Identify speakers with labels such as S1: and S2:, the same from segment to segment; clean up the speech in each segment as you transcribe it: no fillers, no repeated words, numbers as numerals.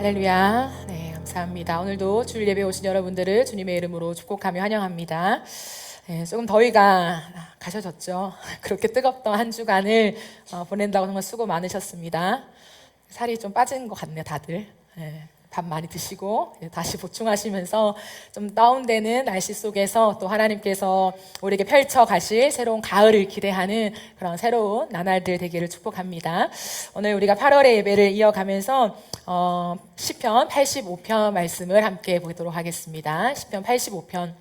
S1: 할렐루야. 네, 감사합니다. 오늘도 주일 예배 오신 여러분들을 주님의 이름으로 축복하며 환영합니다. 네, 조금 더위가 가셔졌죠. 그렇게 뜨겁던 한 주간을 보낸다고 정말 수고 많으셨습니다. 살이 좀 빠진 것 같네요, 다들. 네, 밥 많이 드시고 다시 보충하시면서 좀 다운되는 날씨 속에서 또 하나님께서 우리에게 펼쳐 가실 새로운 가을을 기대하는 그런 새로운 나날들 되기를 축복합니다. 오늘 우리가 8월의 예배를 이어가면서 시편 85편 말씀을 함께 보도록 하겠습니다. 시편 85편.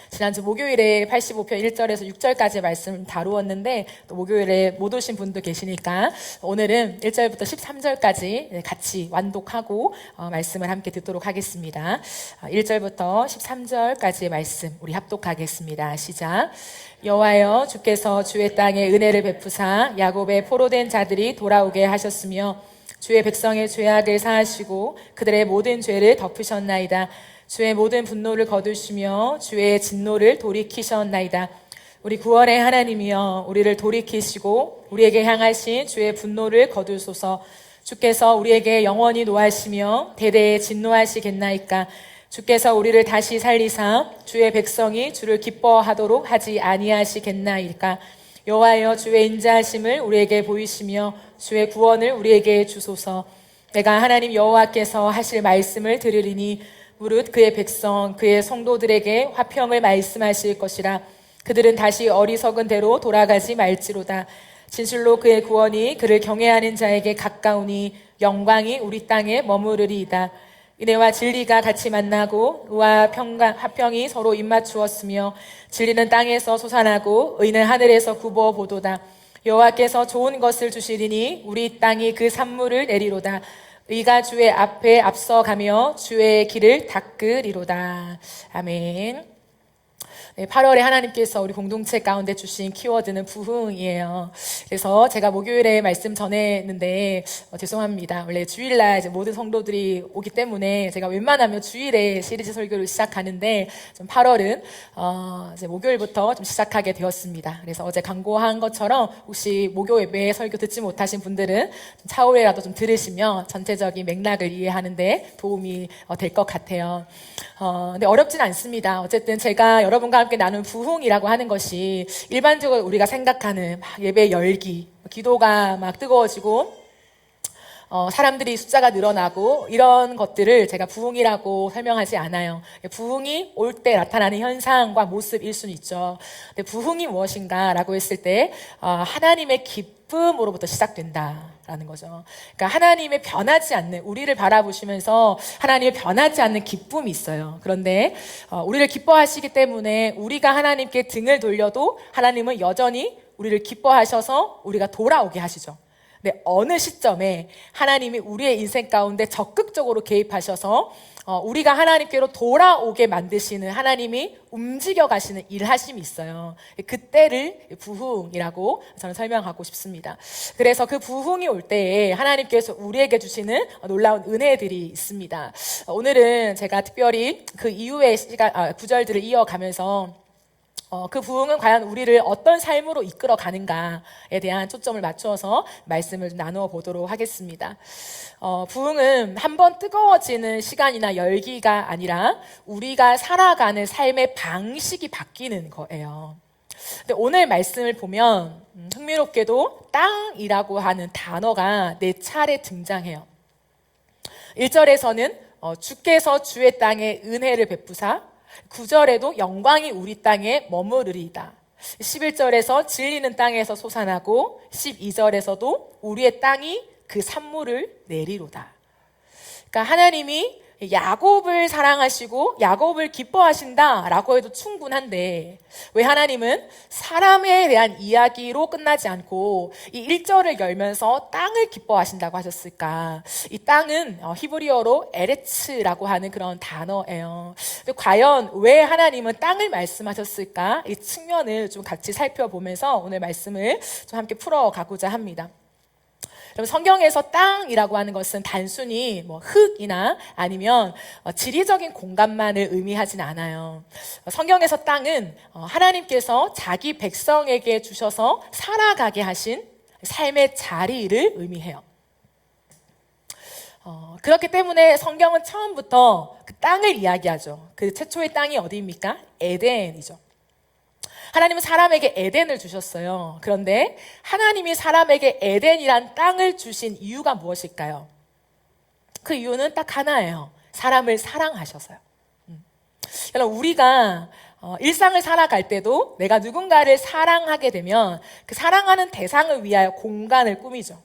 S1: 지난주 목요일에 85편 1절에서 6절까지 말씀 다루었는데 또 목요일에 못 오신 분도 계시니까 오늘은 1절부터 13절까지 같이 완독하고 말씀을 함께 듣도록 하겠습니다. 1절부터 13절까지의 말씀 우리 합독하겠습니다. 시작. 여호와여, 주께서 주의 땅에 은혜를 베푸사 야곱의 포로된 자들이 돌아오게 하셨으며 주의 백성의 죄악을 사하시고 그들의 모든 죄를 덮으셨나이다. 주의 모든 분노를 거두시며 주의 진노를 돌이키셨나이다. 우리 구원의 하나님이여, 우리를 돌이키시고 우리에게 향하신 주의 분노를 거두소서. 주께서 우리에게 영원히 노하시며 대대에 진노하시겠나이까. 주께서 우리를 다시 살리사 주의 백성이 주를 기뻐하도록 하지 아니하시겠나이까. 여호와여, 주의 인자하심을 우리에게 보이시며 주의 구원을 우리에게 주소서. 내가 하나님 여호와께서 하실 말씀을 들으리니 무릇 그의 백성 그의 성도들에게 화평을 말씀하실 것이라. 그들은 다시 어리석은 대로 돌아가지 말지로다. 진실로 그의 구원이 그를 경외하는 자에게 가까우니 영광이 우리 땅에 머무르리이다. 은혜와 진리가 같이 만나고 의와 화평이 서로 입맞추었으며 진리는 땅에서 솟아나고 의는 하늘에서 굽어보도다. 여호와께서 좋은 것을 주시리니 우리 땅이 그 산물을 내리로다. 의가 주의 앞에 앞서가며 주의 길을 닦으리로다. 아멘. 네, 8월에 하나님께서 우리 공동체 가운데 주신 키워드는 부흥이에요. 그래서 제가 목요일에 말씀 전했는데 죄송합니다. 원래 주일날 이제 모든 성도들이 오기 때문에 제가 웬만하면 주일에 시리즈 설교를 시작하는데 좀 8월은 이제 목요일부터 좀 시작하게 되었습니다. 그래서 어제 광고한 것처럼 혹시 목요 예배 설교 듣지 못하신 분들은 좀 차후에라도 좀 들으시면 전체적인 맥락을 이해하는데 도움이 될 것 같아요. 근데 어렵진 않습니다. 어쨌든 제가 여러분과 함께 나눈 부흥이라고 하는 것이 일반적으로 우리가 생각하는 예배 열기, 기도가 막 뜨거워지고 사람들이 숫자가 늘어나고 이런 것들을 제가 부흥이라고 설명하지 않아요. 부흥이 올 때 나타나는 현상과 모습일 수는 있죠. 근데 부흥이 무엇인가라고 했을 때 하나님의 기쁨으로부터 시작된다라는 거죠. 그러니까 하나님의 변하지 않는, 우리를 바라보시면서 하나님의 변하지 않는 기쁨이 있어요. 그런데 우리를 기뻐하시기 때문에 우리가 하나님께 등을 돌려도 하나님은 여전히 우리를 기뻐하셔서 우리가 돌아오게 하시죠. 근데 어느 시점에 하나님이 우리의 인생 가운데 적극적으로 개입하셔서 우리가 하나님께로 돌아오게 만드시는, 하나님이 움직여 가시는 일하심이 있어요. 그때를 부흥이라고 저는 설명하고 싶습니다. 그래서 그 부흥이 올 때에 하나님께서 우리에게 주시는 놀라운 은혜들이 있습니다. 오늘은 제가 특별히 그 이후의 구절들을 이어가면서 그 부흥은 과연 우리를 어떤 삶으로 이끌어 가는가에 대한 초점을 맞추어서 말씀을 좀 나누어 보도록 하겠습니다. 부흥은 한번 뜨거워지는 시간이나 열기가 아니라 우리가 살아가는 삶의 방식이 바뀌는 거예요. 근데 오늘 말씀을 보면 흥미롭게도 땅이라고 하는 단어가 4차례 등장해요. 1절에서는 주께서 주의 땅에 은혜를 베푸사, 9절에도 영광이 우리 땅에 머무르리이다. 11절에서 진리는 땅에서 솟아나고 12절에서도 우리의 땅이 그 산물을 내리로다. 그러니까 하나님이 야곱을 사랑하시고 야곱을 기뻐하신다라고 해도 충분한데 왜 하나님은 사람에 대한 이야기로 끝나지 않고 이 1절을 열면서 땅을 기뻐하신다고 하셨을까? 이 땅은 히브리어로 에레츠라고 하는 그런 단어예요. 과연 왜 하나님은 땅을 말씀하셨을까? 이 측면을 좀 같이 살펴보면서 오늘 말씀을 좀 함께 풀어가고자 합니다. 여러분, 성경에서 땅이라고 하는 것은 단순히 흙이나 아니면 지리적인 공간만을 의미하진 않아요. 성경에서 땅은 하나님께서 자기 백성에게 주셔서 살아가게 하신 삶의 자리를 의미해요. 그렇기 때문에 성경은 처음부터 그 땅을 이야기하죠. 그 최초의 땅이 어디입니까? 에덴이죠. 하나님은 사람에게 에덴을 주셨어요. 그런데 하나님이 사람에게 에덴이란 땅을 주신 이유가 무엇일까요? 그 이유는 딱 하나예요. 사람을 사랑하셔서요. 여러분, 우리가 일상을 살아갈 때도 내가 누군가를 사랑하게 되면 그 사랑하는 대상을 위하여 공간을 꾸미죠.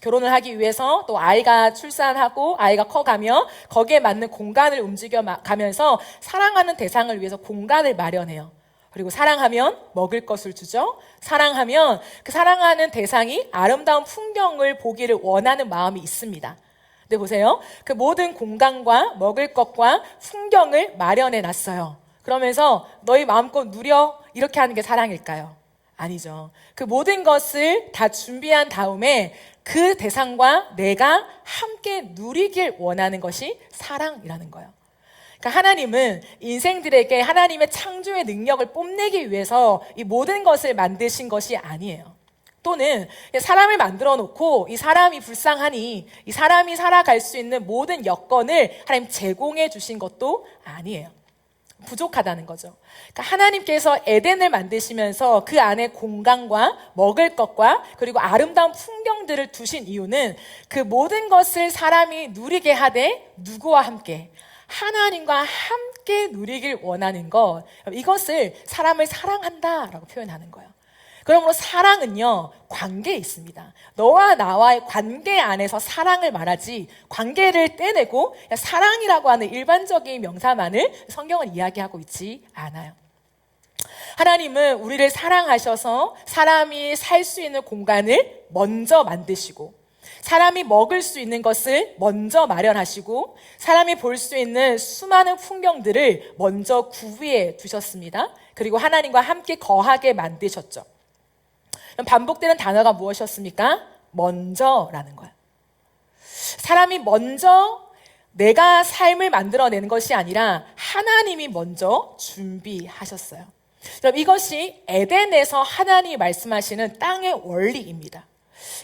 S1: 결혼을 하기 위해서 또 아이가 출산하고 아이가 커가며 거기에 맞는 공간을 움직여 가면서 사랑하는 대상을 위해서 공간을 마련해요. 그리고 사랑하면 먹을 것을 주죠. 사랑하면 그 사랑하는 대상이 아름다운 풍경을 보기를 원하는 마음이 있습니다. 근데 보세요. 그 모든 공간과 먹을 것과 풍경을 마련해 놨어요. 그러면서 너희 마음껏 누려 이렇게 하는 게 사랑일까요? 아니죠. 그 모든 것을 다 준비한 다음에 그 대상과 내가 함께 누리길 원하는 것이 사랑이라는 거예요. 그러니까 하나님은 인생들에게 하나님의 창조의 능력을 뽐내기 위해서 이 모든 것을 만드신 것이 아니에요. 또는 사람을 만들어 놓고 이 사람이 불쌍하니 이 사람이 살아갈 수 있는 모든 여건을 하나님 제공해 주신 것도 아니에요. 부족하다는 거죠. 그러니까 하나님께서 에덴을 만드시면서 그 안에 공간과 먹을 것과 그리고 아름다운 풍경들을 두신 이유는 그 모든 것을 사람이 누리게 하되 누구와 함께? 하나님과 함께 누리길 원하는 것, 이것을 사람을 사랑한다라고 표현하는 거예요. 그러므로 사랑은요, 관계에 있습니다. 너와 나와의 관계 안에서 사랑을 말하지 관계를 떼내고 사랑이라고 하는 일반적인 명사만을 성경은 이야기하고 있지 않아요. 하나님은 우리를 사랑하셔서 사람이 살 수 있는 공간을 먼저 만드시고 사람이 먹을 수 있는 것을 먼저 마련하시고 사람이 볼 수 있는 수많은 풍경들을 먼저 구비해 두셨습니다. 그리고 하나님과 함께 거하게 만드셨죠. 반복되는 단어가 무엇이었습니까? 먼저라는 거예요. 사람이 먼저 내가 삶을 만들어내는 것이 아니라 하나님이 먼저 준비하셨어요. 이것이 에덴에서 하나님이 말씀하시는 땅의 원리입니다.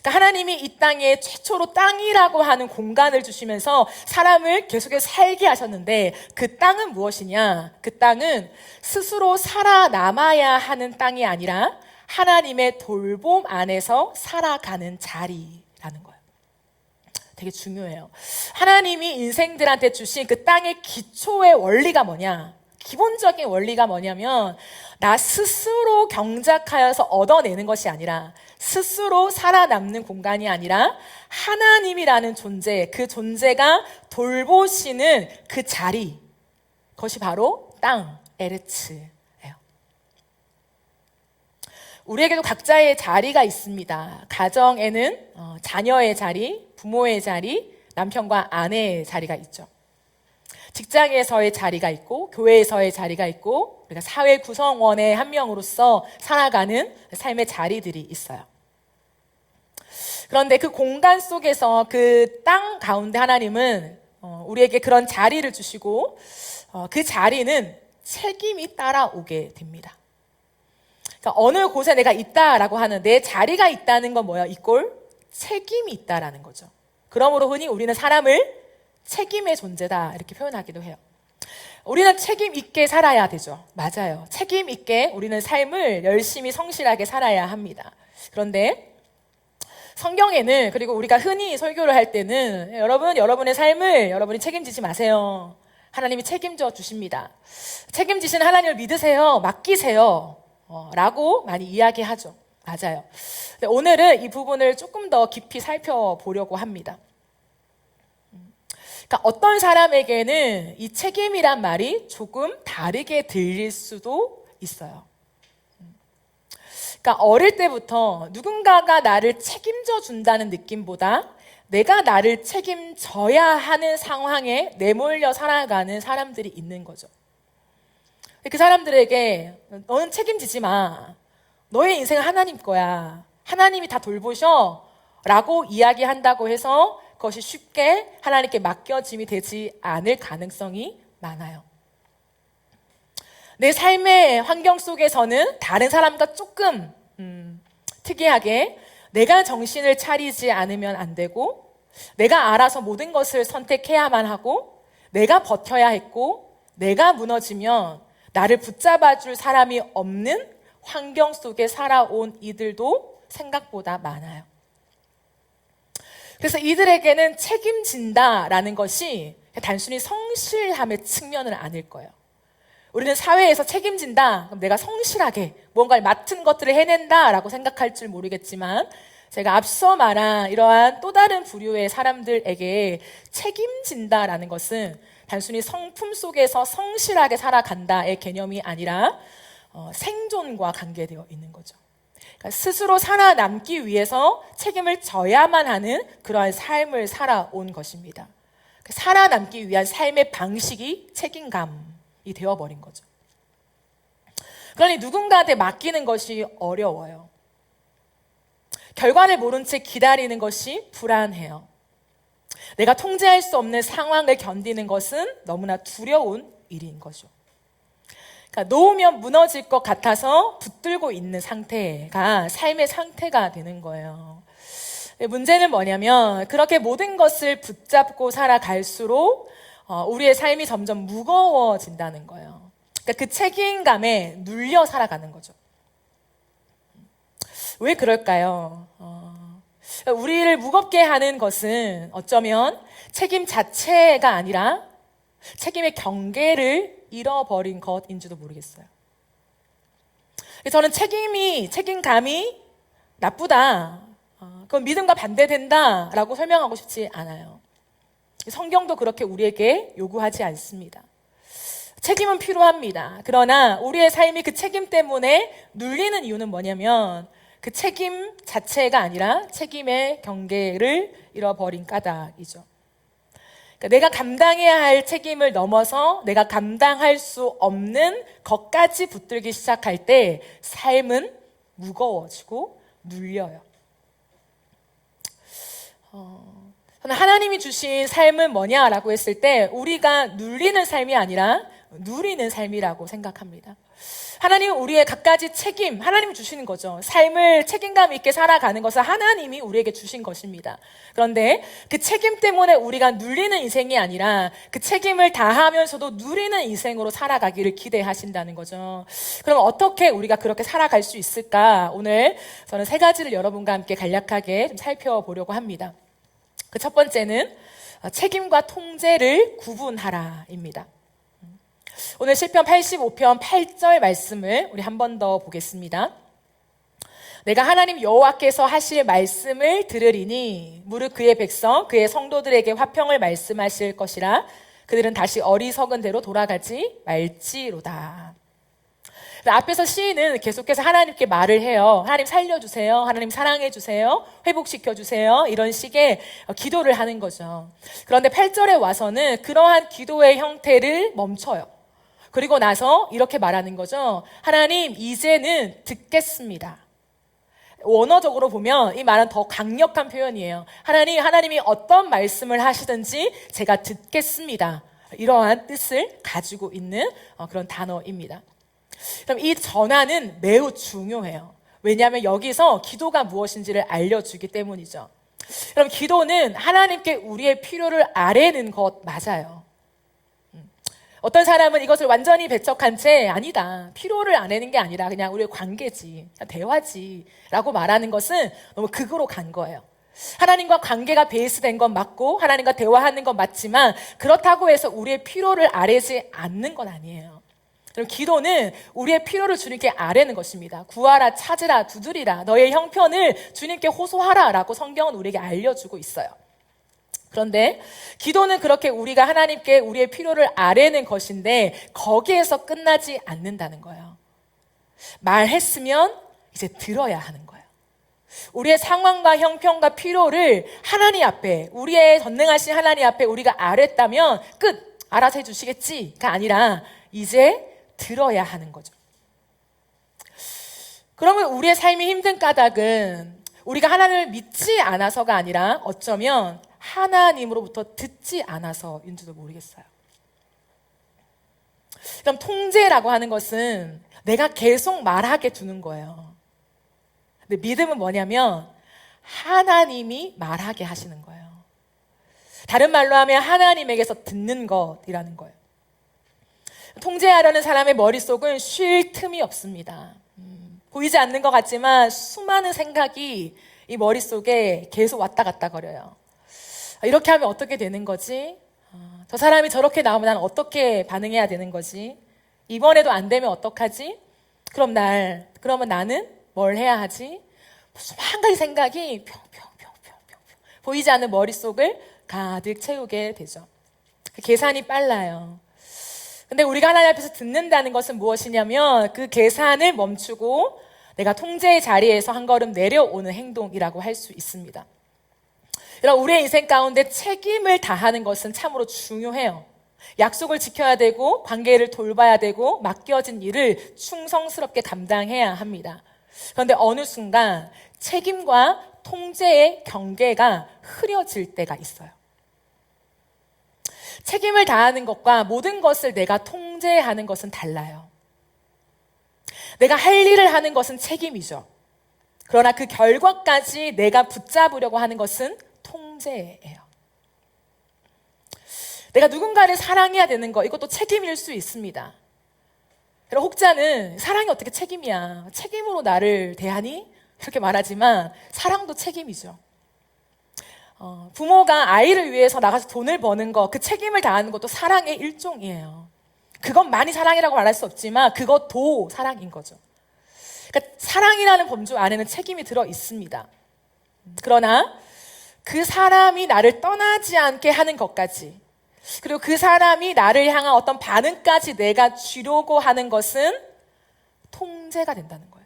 S1: 그러니까 하나님이 이 땅에 최초로 땅이라고 하는 공간을 주시면서 사람을 계속해서 살게 하셨는데 그 땅은 무엇이냐? 그 땅은 스스로 살아남아야 하는 땅이 아니라 하나님의 돌봄 안에서 살아가는 자리라는 거예요. 되게 중요해요. 하나님이 인생들한테 주신 그 땅의 기초의 원리가 뭐냐? 기본적인 원리가 뭐냐면 나 스스로 경작하여서 얻어내는 것이 아니라 스스로 살아남는 공간이 아니라 하나님이라는 존재, 그 존재가 돌보시는 그 자리, 그것이 바로 땅, 에르츠. 우리에게도 각자의 자리가 있습니다. 가정에는 자녀의 자리, 부모의 자리, 남편과 아내의 자리가 있죠. 직장에서의 자리가 있고 교회에서의 자리가 있고 우리가 사회 구성원의 한 명으로서 살아가는 삶의 자리들이 있어요. 그런데 그 공간 속에서 그 땅 가운데 하나님은 우리에게 그런 자리를 주시고 그 자리는 책임이 따라오게 됩니다. 그러니까 어느 곳에 내가 있다라고 하는 내 자리가 있다는 건 뭐야? 이꼴 책임이 있다라는 거죠. 그러므로 흔히 우리는 사람을 책임의 존재다 이렇게 표현하기도 해요. 우리는 책임 있게 살아야 되죠. 맞아요. 책임 있게 우리는 삶을 열심히 성실하게 살아야 합니다. 그런데 성경에는 그리고 우리가 흔히 설교를 할 때는 여러분의 삶을 여러분이 책임지지 마세요. 하나님이 책임져 주십니다. 책임지시는 하나님을 믿으세요. 맡기세요. 라고 많이 이야기하죠. 맞아요. 근데 오늘은 이 부분을 조금 더 깊이 살펴보려고 합니다. 그러니까 어떤 사람에게는 이 책임이란 말이 조금 다르게 들릴 수도 있어요. 그러니까 어릴 때부터 누군가가 나를 책임져 준다는 느낌보다 내가 나를 책임져야 하는 상황에 내몰려 살아가는 사람들이 있는 거죠. 그 사람들에게 너는 책임지지 마. 너의 인생은 하나님 거야. 하나님이 다 돌보셔. 라고 이야기한다고 해서 그것이 쉽게 하나님께 맡겨짐이 되지 않을 가능성이 많아요. 내 삶의 환경 속에서는 다른 사람과 조금 특이하게 내가 정신을 차리지 않으면 안 되고 내가 알아서 모든 것을 선택해야만 하고 내가 버텨야 했고 내가 무너지면 나를 붙잡아 줄 사람이 없는 환경 속에 살아온 이들도 생각보다 많아요. 그래서 이들에게는 책임진다라는 것이 단순히 성실함의 측면은 아닐 거예요. 우리는 사회에서 책임진다, 그럼 내가 성실하게 뭔가를 맡은 것들을 해낸다라고 생각할 줄 모르겠지만 제가 앞서 말한 이러한 또 다른 부류의 사람들에게 책임진다라는 것은 단순히 성품 속에서 성실하게 살아간다의 개념이 아니라 생존과 관계되어 있는 거죠. 그러니까 스스로 살아남기 위해서 책임을 져야만 하는 그러한 삶을 살아온 것입니다. 살아남기 위한 삶의 방식이 책임감이 되어버린 거죠. 그러니 누군가한테 맡기는 것이 어려워요. 결과를 모른 채 기다리는 것이 불안해요. 내가 통제할 수 없는 상황을 견디는 것은 너무나 두려운 일인 거죠. 그러니까 놓으면 무너질 것 같아서 붙들고 있는 상태가 삶의 상태가 되는 거예요. 문제는 뭐냐면 그렇게 모든 것을 붙잡고 살아갈수록 우리의 삶이 점점 무거워진다는 거예요. 그러니까 그 책임감에 눌려 살아가는 거죠. 왜 그럴까요? 우리를 무겁게 하는 것은 어쩌면 책임 자체가 아니라 책임의 경계를 잃어버린 것인지도 모르겠어요. 저는 책임감이 나쁘다, 그건 믿음과 반대된다라고 설명하고 싶지 않아요. 성경도 그렇게 우리에게 요구하지 않습니다. 책임은 필요합니다. 그러나 우리의 삶이 그 책임 때문에 눌리는 이유는 뭐냐면 그 책임 자체가 아니라 책임의 경계를 잃어버린 까닭이죠. 그러니까 내가 감당해야 할 책임을 넘어서 내가 감당할 수 없는 것까지 붙들기 시작할 때 삶은 무거워지고 눌려요. 저는 하나님이 주신 삶은 뭐냐라고 했을 때 우리가 눌리는 삶이 아니라 누리는 삶이라고 생각합니다. 하나님은 우리의 갖가지 책임, 하나님이 주시는 거죠. 삶을 책임감 있게 살아가는 것은 하나님이 우리에게 주신 것입니다. 그런데 그 책임 때문에 우리가 눌리는 인생이 아니라 그 책임을 다하면서도 누리는 인생으로 살아가기를 기대하신다는 거죠. 그럼 어떻게 우리가 그렇게 살아갈 수 있을까? 오늘 저는 세 가지를 여러분과 함께 간략하게 좀 살펴보려고 합니다. 그 첫 번째는 책임과 통제를 구분하라입니다. 오늘 시편 85편 8절 말씀을 우리 한 번 더 보겠습니다. 내가 하나님 여호와께서 하실 말씀을 들으리니 무릇 그의 백성 그의 성도들에게 화평을 말씀하실 것이라 그들은 다시 어리석은 대로 돌아가지 말지로다. 앞에서 시인은 계속해서 하나님께 말을 해요. 하나님 살려주세요. 하나님 사랑해주세요. 회복시켜주세요. 이런 식의 기도를 하는 거죠. 그런데 8절에 와서는 그러한 기도의 형태를 멈춰요. 그리고 나서 이렇게 말하는 거죠. 하나님 이제는 듣겠습니다. 원어적으로 보면 이 말은 더 강력한 표현이에요. 하나님이 어떤 말씀을 하시든지 제가 듣겠습니다. 이러한 뜻을 가지고 있는 그런 단어입니다. 그럼 이 전환은 매우 중요해요. 왜냐하면 여기서 기도가 무엇인지를 알려주기 때문이죠. 그럼 기도는 하나님께 우리의 필요를 아뢰는 것 맞아요. 어떤 사람은 이것을 완전히 배척한 채 아니다, 필요를 아뢰는 게 아니라 그냥 우리의 관계지, 대화지 라고 말하는 것은 너무 극으로 간 거예요. 하나님과 관계가 베이스된 건 맞고 하나님과 대화하는 건 맞지만 그렇다고 해서 우리의 필요를 아뢰지 않는 건 아니에요. 그럼 기도는 우리의 필요를 주님께 아뢰는 것입니다. 구하라, 찾으라, 두드리라, 너의 형편을 주님께 호소하라 라고 성경은 우리에게 알려주고 있어요. 그런데 기도는 그렇게 우리가 하나님께 우리의 필요를 아뢰는 것인데 거기에서 끝나지 않는다는 거예요. 말했으면 이제 들어야 하는 거예요. 우리의 상황과 형편과 필요를 하나님 앞에, 우리의 전능하신 하나님 앞에 우리가 아뢰었다면 끝! 알아서 해주시겠지가 아니라 이제 들어야 하는 거죠. 그러면 우리의 삶이 힘든 까닭은 우리가 하나님을 믿지 않아서가 아니라 어쩌면 하나님으로부터 듣지 않아서인지도 모르겠어요. 그럼 통제라고 하는 것은 내가 계속 말하게 두는 거예요. 근데 믿음은 뭐냐면 하나님이 말하게 하시는 거예요. 다른 말로 하면 하나님에게서 듣는 것이라는 거예요. 통제하려는 사람의 머릿속은 쉴 틈이 없습니다. 보이지 않는 것 같지만 수많은 생각이 이 머릿속에 계속 왔다 갔다 거려요. 이렇게 하면 어떻게 되는 거지? 저 사람이 저렇게 나오면 난 어떻게 반응해야 되는 거지? 이번에도 안 되면 어떡하지? 그러면 나는 뭘 해야 하지? 수만 가지 생각이 평평 보이지 않는 머릿속을 가득 채우게 되죠. 계산이 빨라요. 근데 우리가 하나님 앞에서 듣는다는 것은 무엇이냐면 그 계산을 멈추고 내가 통제의 자리에서 한 걸음 내려오는 행동이라고 할 수 있습니다. 여러분, 우리의 인생 가운데 책임을 다하는 것은 참으로 중요해요. 약속을 지켜야 되고 관계를 돌봐야 되고 맡겨진 일을 충성스럽게 감당해야 합니다. 그런데 어느 순간 책임과 통제의 경계가 흐려질 때가 있어요. 책임을 다하는 것과 모든 것을 내가 통제하는 것은 달라요. 내가 할 일을 하는 것은 책임이죠. 그러나 그 결과까지 내가 붙잡으려고 하는 것은 통제예요. 내가 누군가를 사랑해야 되는 거, 이것도 책임일 수 있습니다. 그럼 혹자는 사랑이 어떻게 책임이야? 책임으로 나를 대하니? 이렇게 말하지만 사랑도 책임이죠. 부모가 아이를 위해서 나가서 돈을 버는 거, 그 책임을 다하는 것도 사랑의 일종이에요. 그건 많이 사랑이라고 말할 수 없지만 그것도 사랑인 거죠. 그러니까 사랑이라는 범주 안에는 책임이 들어 있습니다. 그러나 그 사람이 나를 떠나지 않게 하는 것까지, 그리고 그 사람이 나를 향한 어떤 반응까지 내가 주려고 하는 것은 통제가 된다는 거예요.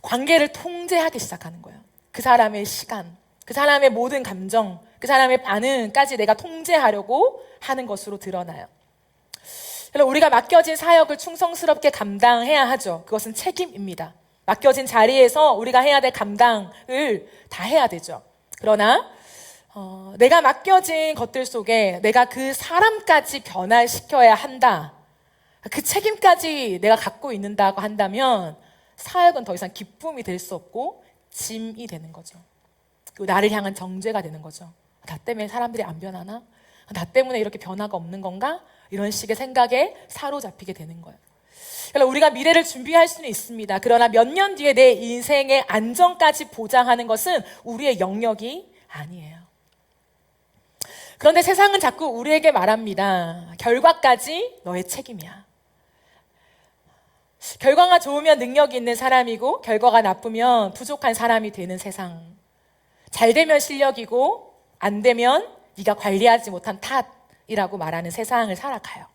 S1: 관계를 통제하기 시작하는 거예요. 그 사람의 시간, 그 사람의 모든 감정, 그 사람의 반응까지 내가 통제하려고 하는 것으로 드러나요. 우리가 맡겨진 사역을 충성스럽게 감당해야 하죠. 그것은 책임입니다. 맡겨진 자리에서 우리가 해야 될 감당을 다 해야 되죠. 그러나 내가 맡겨진 것들 속에 내가 그 사람까지 변화시켜야 한다. 그 책임까지 내가 갖고 있는다고 한다면 사역은 더 이상 기쁨이 될 수 없고 짐이 되는 거죠. 그리고 나를 향한 정죄가 되는 거죠. 나 때문에 사람들이 안 변하나? 나 때문에 이렇게 변화가 없는 건가? 이런 식의 생각에 사로잡히게 되는 거예요. 그러니까 우리가 미래를 준비할 수는 있습니다. 그러나 몇 년 뒤에 내 인생의 안정까지 보장하는 것은 우리의 영역이 아니에요. 그런데 세상은 자꾸 우리에게 말합니다. 결과까지 너의 책임이야. 결과가 좋으면 능력이 있는 사람이고 결과가 나쁘면 부족한 사람이 되는 세상. 잘 되면 실력이고 안 되면 네가 관리하지 못한 탓이라고 말하는 세상을 살아가요.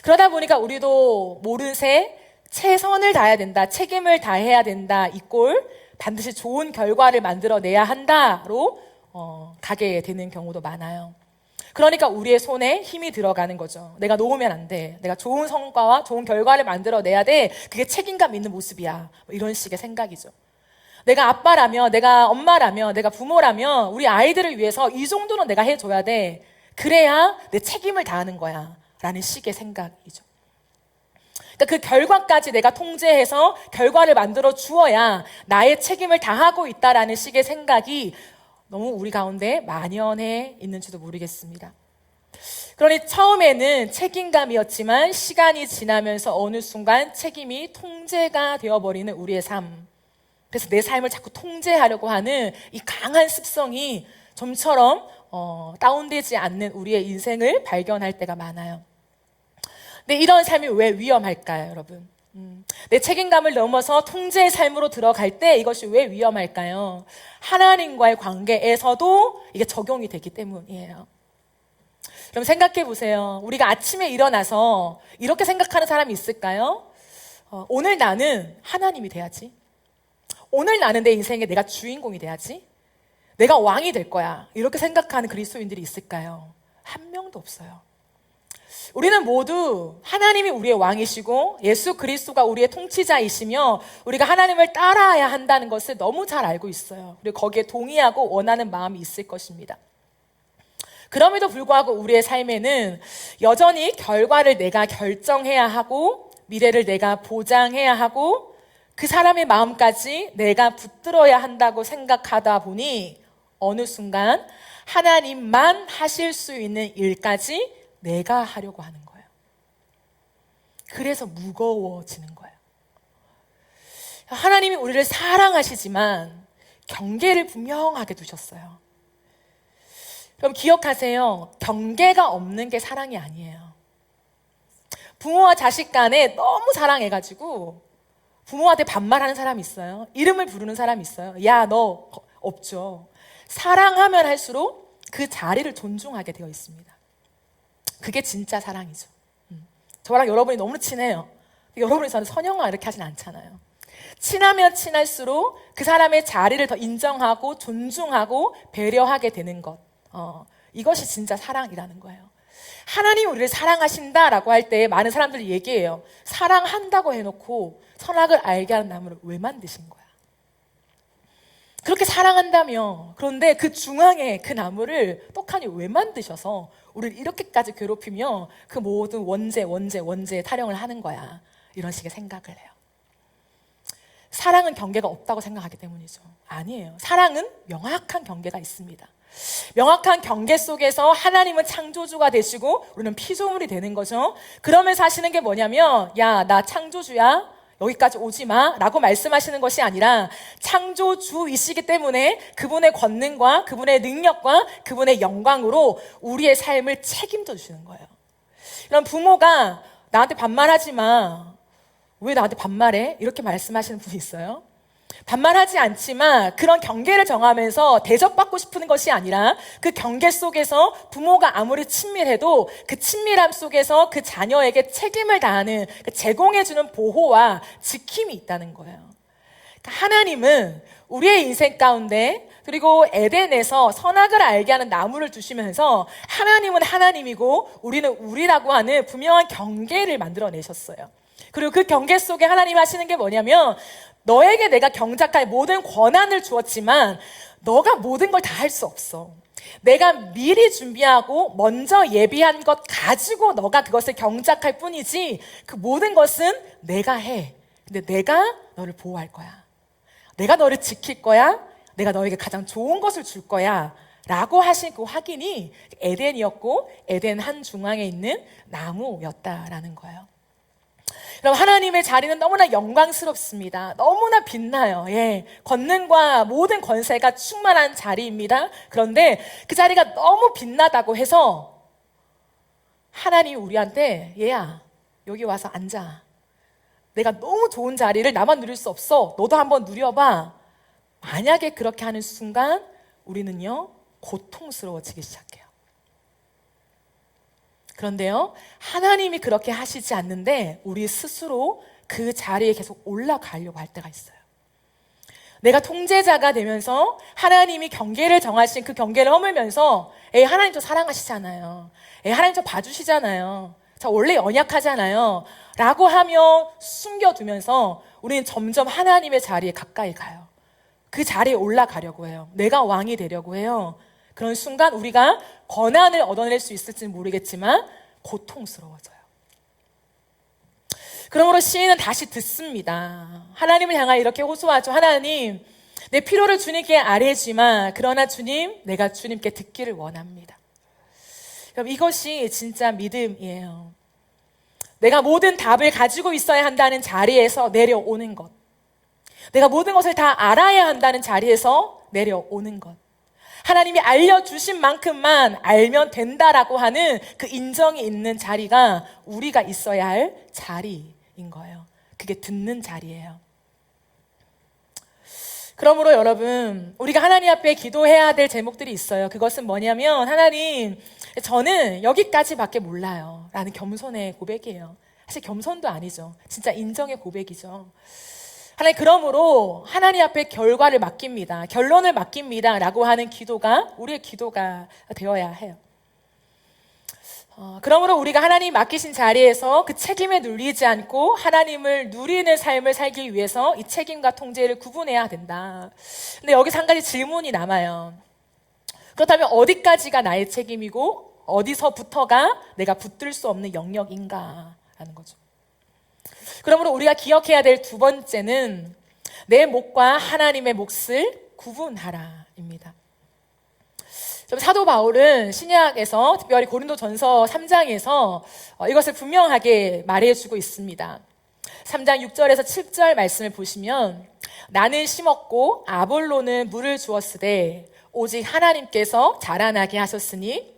S1: 그러다 보니까 우리도 모르새 최선을 다해야 된다, 책임을 다해야 된다, 이 꼴 반드시 좋은 결과를 만들어내야 한다로 가게 되는 경우도 많아요. 그러니까 우리의 손에 힘이 들어가는 거죠. 내가 놓으면 안 돼. 내가 좋은 성과와 좋은 결과를 만들어내야 돼. 그게 책임감 있는 모습이야. 이런 식의 생각이죠. 내가 아빠라면, 내가 엄마라면, 내가 부모라면 우리 아이들을 위해서 이 정도는 내가 해줘야 돼. 그래야 내 책임을 다하는 거야. 라는 식의 생각이죠. 그러니까 그 결과까지 내가 통제해서 결과를 만들어 주어야 나의 책임을 다하고 있다라는 식의 생각이 너무 우리 가운데 만연해 있는지도 모르겠습니다. 그러니 처음에는 책임감이었지만 시간이 지나면서 어느 순간 책임이 통제가 되어버리는 우리의 삶. 그래서 내 삶을 자꾸 통제하려고 하는 이 강한 습성이 좀처럼 다운되지 않는 우리의 인생을 발견할 때가 많아요. 근데 이런 삶이 왜 위험할까요, 여러분? 내 책임감을 넘어서 통제의 삶으로 들어갈 때 이것이 왜 위험할까요? 하나님과의 관계에서도 이게 적용이 되기 때문이에요. 그럼 생각해 보세요. 우리가 아침에 일어나서 이렇게 생각하는 사람이 있을까요? 오늘 나는 하나님이 돼야지. 오늘 나는 내 인생에 내가 주인공이 돼야지. 내가 왕이 될 거야. 이렇게 생각하는 그리스도인들이 있을까요? 한 명도 없어요. 우리는 모두 하나님이 우리의 왕이시고 예수 그리스도가 우리의 통치자이시며 우리가 하나님을 따라야 한다는 것을 너무 잘 알고 있어요. 그리고 거기에 동의하고 원하는 마음이 있을 것입니다. 그럼에도 불구하고 우리의 삶에는 여전히 결과를 내가 결정해야 하고 미래를 내가 보장해야 하고 그 사람의 마음까지 내가 붙들어야 한다고 생각하다 보니 어느 순간 하나님만 하실 수 있는 일까지 내가 하려고 하는 거예요. 그래서 무거워지는 거예요. 하나님이 우리를 사랑하시지만 경계를 분명하게 두셨어요. 그럼 기억하세요. 경계가 없는 게 사랑이 아니에요. 부모와 자식 간에 너무 사랑해가지고 부모한테 반말하는 사람이 있어요. 이름을 부르는 사람이 있어요. 야, 너 없죠. 사랑하면 할수록 그 자리를 존중하게 되어 있습니다. 그게 진짜 사랑이죠. 저랑 여러분이 너무 친해요. 여러분이 저는 선영아 이렇게 하진 않잖아요. 친하면 친할수록 그 사람의 자리를 더 인정하고 존중하고 배려하게 되는 것. 이것이 진짜 사랑이라는 거예요. 하나님이 우리를 사랑하신다라고 할 때 많은 사람들이 얘기해요. 사랑한다고 해놓고 선악을 알게 하는 나무를 왜 만드신 거야? 그렇게 사랑한다며. 그런데 그 중앙에 그 나무를 떡하니 왜 만드셔서 우리를 이렇게까지 괴롭히며 그 모든 원죄에 타령을 하는 거야. 이런 식의 생각을 해요. 사랑은 경계가 없다고 생각하기 때문이죠. 아니에요. 사랑은 명확한 경계가 있습니다. 명확한 경계 속에서 하나님은 창조주가 되시고 우리는 피조물이 되는 거죠. 그러면서 하시는 게 뭐냐면, 야, 나 창조주야, 여기까지 오지 마 라고 말씀하시는 것이 아니라 창조주이시기 때문에 그분의 권능과 그분의 능력과 그분의 영광으로 우리의 삶을 책임져 주시는 거예요. 그럼 부모가 나한테 반말하지 마, 왜 나한테 반말해? 이렇게 말씀하시는 분이 있어요. 반말하지 않지만 그런 경계를 정하면서 대접받고 싶은 것이 아니라 그 경계 속에서 부모가 아무리 친밀해도 그 친밀함 속에서 그 자녀에게 책임을 다하는, 제공해주는 보호와 지킴이 있다는 거예요. 그러니까 하나님은 우리의 인생 가운데 그리고 에덴에서 선악을 알게 하는 나무를 주시면서 하나님은 하나님이고 우리는 우리라고 하는 분명한 경계를 만들어내셨어요. 그리고 그 경계 속에 하나님이 하시는 게 뭐냐면, 너에게 내가 경작할 모든 권한을 주었지만 너가 모든 걸 다 할 수 없어. 내가 미리 준비하고 먼저 예비한 것 가지고 너가 그것을 경작할 뿐이지 그 모든 것은 내가 해. 근데 내가 너를 보호할 거야. 내가 너를 지킬 거야. 내가 너에게 가장 좋은 것을 줄 거야 라고 하신 그 확인이 에덴이었고 에덴 한 중앙에 있는 나무였다라는 거예요. 그럼 하나님의 자리는 너무나 영광스럽습니다. 너무나 빛나요. 예, 권능과 모든 권세가 충만한 자리입니다. 그런데 그 자리가 너무 빛나다고 해서 하나님이 우리한테, 얘야, 여기 와서 앉아. 내가 너무 좋은 자리를 나만 누릴 수 없어. 너도 한번 누려봐. 만약에 그렇게 하는 순간 우리는요, 고통스러워지기 시작해요. 그런데요, 하나님이 그렇게 하시지 않는데 우리 스스로 그 자리에 계속 올라가려고 할 때가 있어요. 내가 통제자가 되면서 하나님이 경계를 정하신 그 경계를 허물면서, 하나님 저 사랑하시잖아요. 하나님 저 봐주시잖아요. 저 원래 연약하잖아요. 라고 하며 숨겨두면서 우리는 점점 하나님의 자리에 가까이 가요. 그 자리에 올라가려고 해요. 내가 왕이 되려고 해요. 그런 순간 우리가 권한을 얻어낼 수 있을지는 모르겠지만 고통스러워져요. 그러므로 시인은 다시 듣습니다. 하나님을 향하여 이렇게 호소하죠. 하나님, 내 필요를 주님께 아뢰지만 그러나 주님, 내가 주님께 듣기를 원합니다. 그럼 이것이 진짜 믿음이에요. 내가 모든 답을 가지고 있어야 한다는 자리에서 내려오는 것. 내가 모든 것을 다 알아야 한다는 자리에서 내려오는 것. 하나님이 알려주신 만큼만 알면 된다라고 하는 그 인정이 있는 자리가 우리가 있어야 할 자리인 거예요. 그게 듣는 자리예요. 그러므로 여러분, 우리가 하나님 앞에 기도해야 될 제목들이 있어요. 그것은 뭐냐면, 하나님, 저는 여기까지밖에 몰라요 라는 겸손의 고백이에요. 사실 겸손도 아니죠. 진짜 인정의 고백이죠. 하나님, 그러므로 하나님 앞에 결과를 맡깁니다. 결론을 맡깁니다 라고 하는 기도가 우리의 기도가 되어야 해요. 그러므로 우리가 하나님 맡기신 자리에서 그 책임에 눌리지 않고 하나님을 누리는 삶을 살기 위해서 이 책임과 통제를 구분해야 된다. 근데 여기서 한 가지 질문이 남아요. 그렇다면 어디까지가 나의 책임이고 어디서부터가 내가 붙들 수 없는 영역인가 라는 거죠. 그러므로 우리가 기억해야 될 두 번째는 내 몫과 하나님의 몫을 구분하라입니다. 좀 사도 바울은 신약에서 특별히 고린도전서 3장에서 이것을 분명하게 말해주고 있습니다. 3장 6절에서 7절 말씀을 보시면 나는 심었고 아볼로는 물을 주었으되 오직 하나님께서 자라나게 하셨으니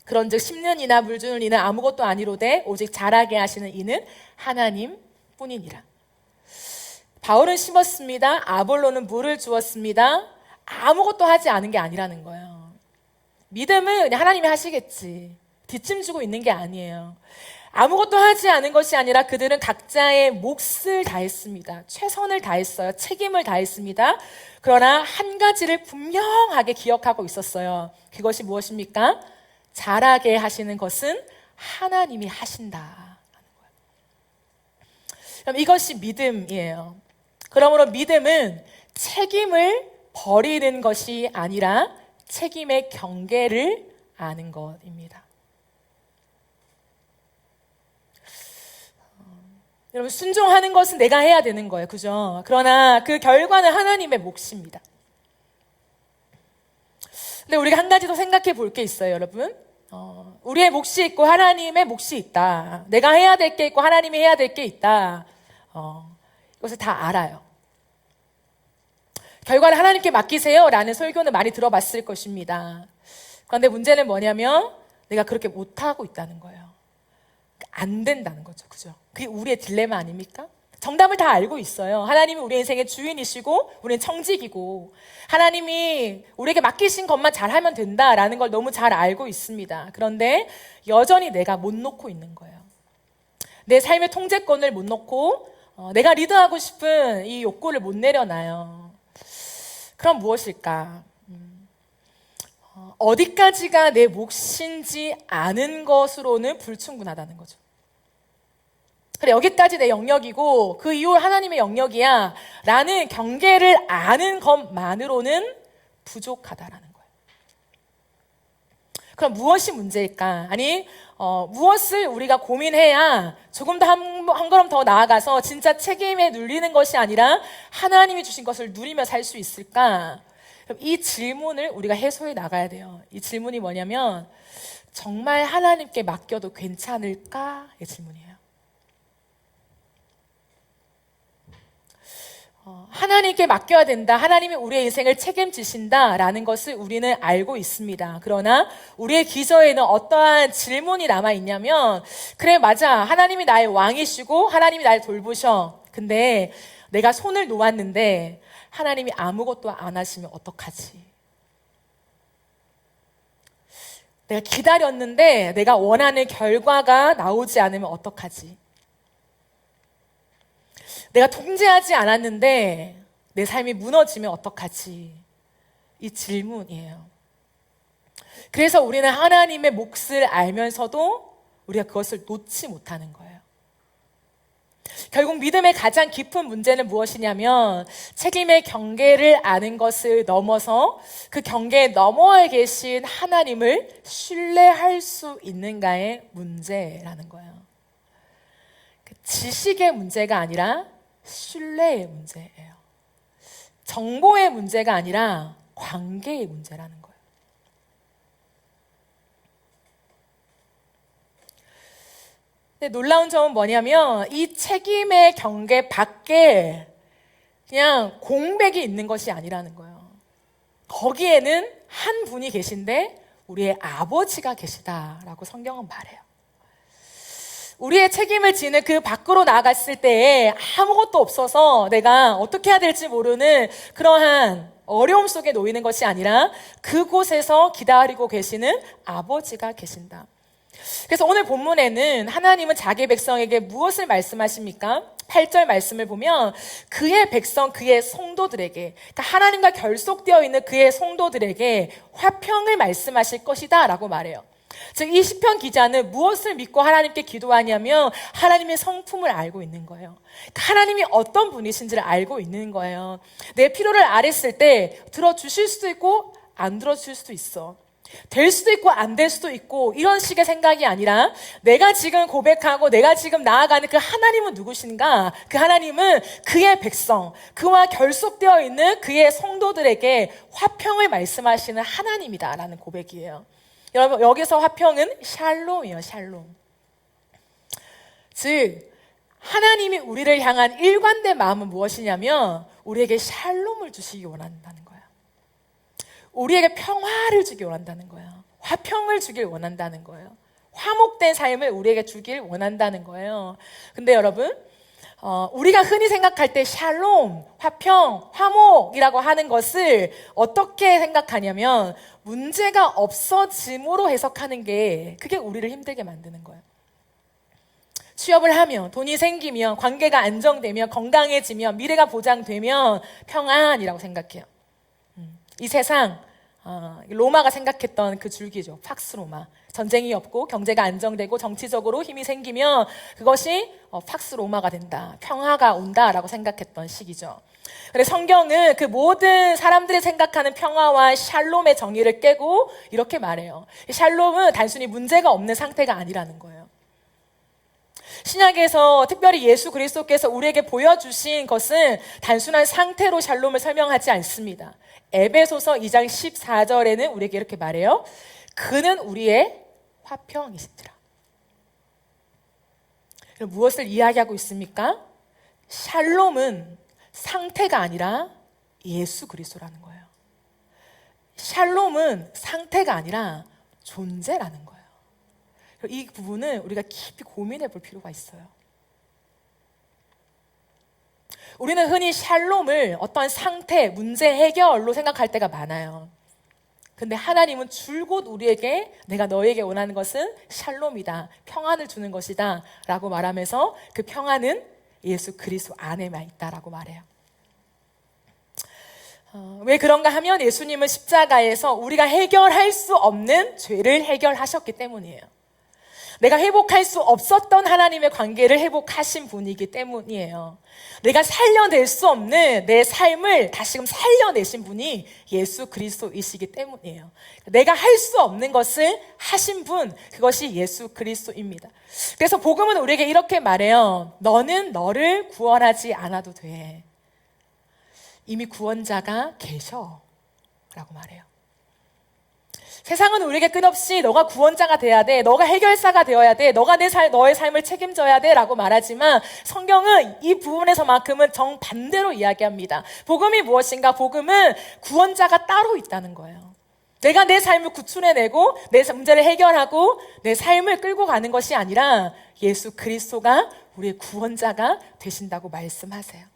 S1: 그런즉 심는 이나 물 주는 이는 아무것도 아니로되 오직 자라게 하시는 이는 하나님 뿐이니라. 바울은 심었습니다. 아볼로는 물을 주었습니다. 아무것도 하지 않은 게 아니라는 거예요. 믿음은 그냥 하나님이 하시겠지, 뒷짐지고 있는 게 아니에요. 아무것도 하지 않은 것이 아니라 그들은 각자의 몫을 다했습니다. 최선을 다했어요. 책임을 다했습니다. 그러나 한 가지를 분명하게 기억하고 있었어요. 그것이 무엇입니까? 자라게 하시는 것은 하나님이 하신다. 그럼 이것이 믿음이에요. 그러므로 믿음은 책임을 버리는 것이 아니라 책임의 경계를 아는 것입니다. 여러분, 순종하는 것은 내가 해야 되는 거예요. 그죠? 그러나 그 결과는 하나님의 몫입니다. 근데 우리가 한 가지 더 생각해 볼 게 있어요, 여러분. 우리의 몫이 있고 하나님의 몫이 있다. 내가 해야 될 게 있고 하나님이 해야 될 게 있다. 이것을 다 알아요. 결과를 하나님께 맡기세요 라는 설교는 많이 들어봤을 것입니다. 그런데 문제는 뭐냐면 내가 그렇게 못하고 있다는 거예요. 안 된다는 거죠. 그죠? 그게 우리의 딜레마 아닙니까? 정답을 다 알고 있어요. 하나님이 우리 인생의 주인이시고 우리는 청직이고 하나님이 우리에게 맡기신 것만 잘하면 된다라는 걸 너무 잘 알고 있습니다. 그런데 여전히 내가 못 놓고 있는 거예요. 내 삶의 통제권을 못 놓고 내가 리드하고 싶은 이 욕구를 못 내려놔요. 그럼 무엇일까? 어디까지가 내 몫인지 아는 것으로는 불충분하다는 거죠. 그래, 여기까지 내 영역이고 그 이후 하나님의 영역이야 라는 경계를 아는 것만으로는 부족하다라는 거예요. 그럼 무엇이 문제일까? 아니, 무엇을 우리가 고민해야 조금 더 한 걸음 더 나아가서 진짜 책임에 눌리는 것이 아니라 하나님이 주신 것을 누리며 살 수 있을까? 그럼 이 질문을 우리가 해소해 나가야 돼요. 이 질문이 뭐냐면 정말 하나님께 맡겨도 괜찮을까의 질문이에요. 하나님께 맡겨야 된다. 하나님이 우리의 인생을 책임지신다라는 것을 우리는 알고 있습니다. 그러나 우리의 기저에는 어떠한 질문이 남아있냐면 그래, 맞아. 하나님이 나의 왕이시고 하나님이 날 돌보셔. 근데 내가 손을 놓았는데 하나님이 아무것도 안 하시면 어떡하지? 내가 기다렸는데 내가 원하는 결과가 나오지 않으면 어떡하지? 내가 통제하지 않았는데 내 삶이 무너지면 어떡하지? 이 질문이에요. 그래서 우리는 하나님의 몫을 알면서도 우리가 그것을 놓지 못하는 거예요. 결국 믿음의 가장 깊은 문제는 무엇이냐면 책임의 경계를 아는 것을 넘어서 그 경계 너머에 계신 하나님을 신뢰할 수 있는가의 문제라는 거예요. 지식의 문제가 아니라 신뢰의 문제예요. 정보의 문제가 아니라 관계의 문제라는 거예요. 근데 놀라운 점은 뭐냐면 이 책임의 경계 밖에 그냥 공백이 있는 것이 아니라는 거예요. 거기에는 한 분이 계신데 우리의 아버지가 계시다라고 성경은 말해요. 우리의 책임을 지는 그 밖으로 나아갔을 때에 아무것도 없어서 내가 어떻게 해야 될지 모르는 그러한 어려움 속에 놓이는 것이 아니라 그곳에서 기다리고 계시는 아버지가 계신다. 그래서 오늘 본문에는 하나님은 자기 백성에게 무엇을 말씀하십니까? 8절 말씀을 보면 그의 백성, 그의 성도들에게, 그러니까 하나님과 결속되어 있는 그의 성도들에게 화평을 말씀하실 것이다 라고 말해요. 즉, 이 시편 기자는 무엇을 믿고 하나님께 기도하냐면 하나님의 성품을 알고 있는 거예요. 하나님이 어떤 분이신지를 알고 있는 거예요. 내 필요를 아랬을 때 들어주실 수도 있고 안 들어주실 수도 있어. 될 수도 있고 안 될 수도 있고 이런 식의 생각이 아니라 내가 지금 고백하고 내가 지금 나아가는 그 하나님은 누구신가? 그 하나님은 그의 백성, 그와 결속되어 있는 그의 성도들에게 화평을 말씀하시는 하나님이다라는 고백이에요. 여러분, 여기서 화평은 샬롬이에요. 샬롬. 즉 하나님이 우리를 향한 일관된 마음은 무엇이냐면 우리에게 샬롬을 주시기 원한다는 거예요. 우리에게 평화를 주길 원한다는 거예요. 화평을 주길 원한다는 거예요. 화목된 삶을 우리에게 주길 원한다는 거예요. 근데 여러분, 우리가 흔히 생각할 때 샬롬, 화평, 화목이라고 하는 것을 어떻게 생각하냐면 문제가 없어짐으로 해석하는 게 그게 우리를 힘들게 만드는 거예요. 취업을 하면, 돈이 생기면, 관계가 안정되면, 건강해지면, 미래가 보장되면 평안이라고 생각해요. 이 세상, 로마가 생각했던 그 줄기죠. 팍스 로마. 전쟁이 없고 경제가 안정되고 정치적으로 힘이 생기면 그것이 팍스 로마가 된다. 평화가 온다라고 생각했던 시기죠. 그런데 성경은 그 모든 사람들이 생각하는 평화와 샬롬의 정의를 깨고 이렇게 말해요. 샬롬은 단순히 문제가 없는 상태가 아니라는 거예요. 신약에서 특별히 예수 그리스도께서 우리에게 보여주신 것은 단순한 상태로 샬롬을 설명하지 않습니다. 에베소서 2장 14절에는 우리에게 이렇게 말해요. 그는 우리의 화평이시더라. 무엇을 이야기하고 있습니까? 샬롬은 상태가 아니라 예수 그리스도라는 거예요. 샬롬은 상태가 아니라 존재라는 거예요. 이 부분은 우리가 깊이 고민해 볼 필요가 있어요. 우리는 흔히 샬롬을 어떠한 상태, 문제 해결로 생각할 때가 많아요. 근데 하나님은 줄곧 우리에게 내가 너에게 원하는 것은 샬롬이다, 평안을 주는 것이다 라고 말하면서 그 평안은 예수 그리스도 안에만 있다라고 말해요. 왜 그런가 하면 예수님은 십자가에서 우리가 해결할 수 없는 죄를 해결하셨기 때문이에요. 내가 회복할 수 없었던 하나님의 관계를 회복하신 분이기 때문이에요. 내가 살려낼 수 없는 내 삶을 다시금 살려내신 분이 예수 그리스도이시기 때문이에요. 내가 할 수 없는 것을 하신 분, 그것이 예수 그리스도입니다. 그래서 복음은 우리에게 이렇게 말해요. 너는 너를 구원하지 않아도 돼. 이미 구원자가 계셔 라고 말해요. 세상은 우리에게 끝없이 너가 구원자가 돼야 돼, 너가 해결사가 되어야 돼, 너가 너의 삶을 책임져야 돼 라고 말하지만 성경은 이 부분에서만큼은 정반대로 이야기합니다. 복음이 무엇인가? 복음은 구원자가 따로 있다는 거예요. 내가 내 삶을 구출해내고 내 문제를 해결하고 내 삶을 끌고 가는 것이 아니라 예수 그리스도가 우리의 구원자가 되신다고 말씀하세요.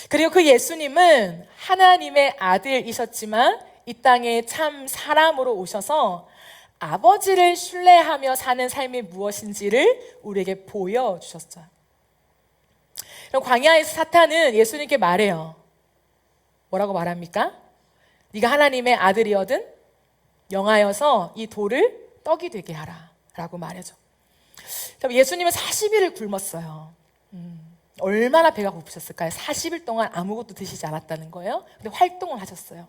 S1: 그리고 그 예수님은 하나님의 아들이셨지만 이 땅에 참 사람으로 오셔서 아버지를 신뢰하며 사는 삶이 무엇인지를 우리에게 보여주셨어요. 그럼 광야에서 사탄은 예수님께 말해요. 뭐라고 말합니까? 네가 하나님의 아들이거든 영하여서 이 돌을 떡이 되게 하라 라고 말해줘. 그럼 예수님은 40일을 굶었어요. 얼마나 배가 고프셨을까요? 40일 동안 아무것도 드시지 않았다는 거예요. 근데 활동을 하셨어요.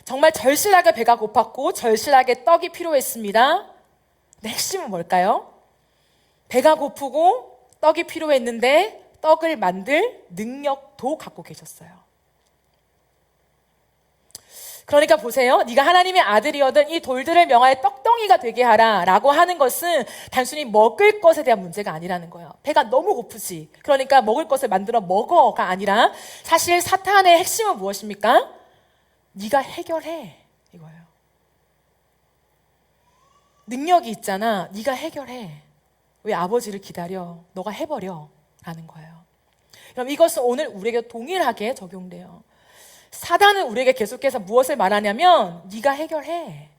S1: 정말 절실하게 배가 고팠고 절실하게 떡이 필요했습니다. 근데 핵심은 뭘까요? 배가 고프고 떡이 필요했는데 떡을 만들 능력도 갖고 계셨어요. 그러니까 보세요. 네가 하나님의 아들이거든 이 돌들을 명하여 떡덩이가 되게 하라 라고 하는 것은 단순히 먹을 것에 대한 문제가 아니라는 거예요. 배가 너무 고프지. 그러니까 먹을 것을 만들어 먹어가 아니라 사실 사탄의 핵심은 무엇입니까? 네가 해결해 이거예요. 능력이 있잖아. 네가 해결해. 왜 아버지를 기다려? 너가 해버려 라는 거예요. 그럼 이것은 오늘 우리에게 동일하게 적용돼요. 사단은 우리에게 계속해서 무엇을 말하냐면 네가 해결해.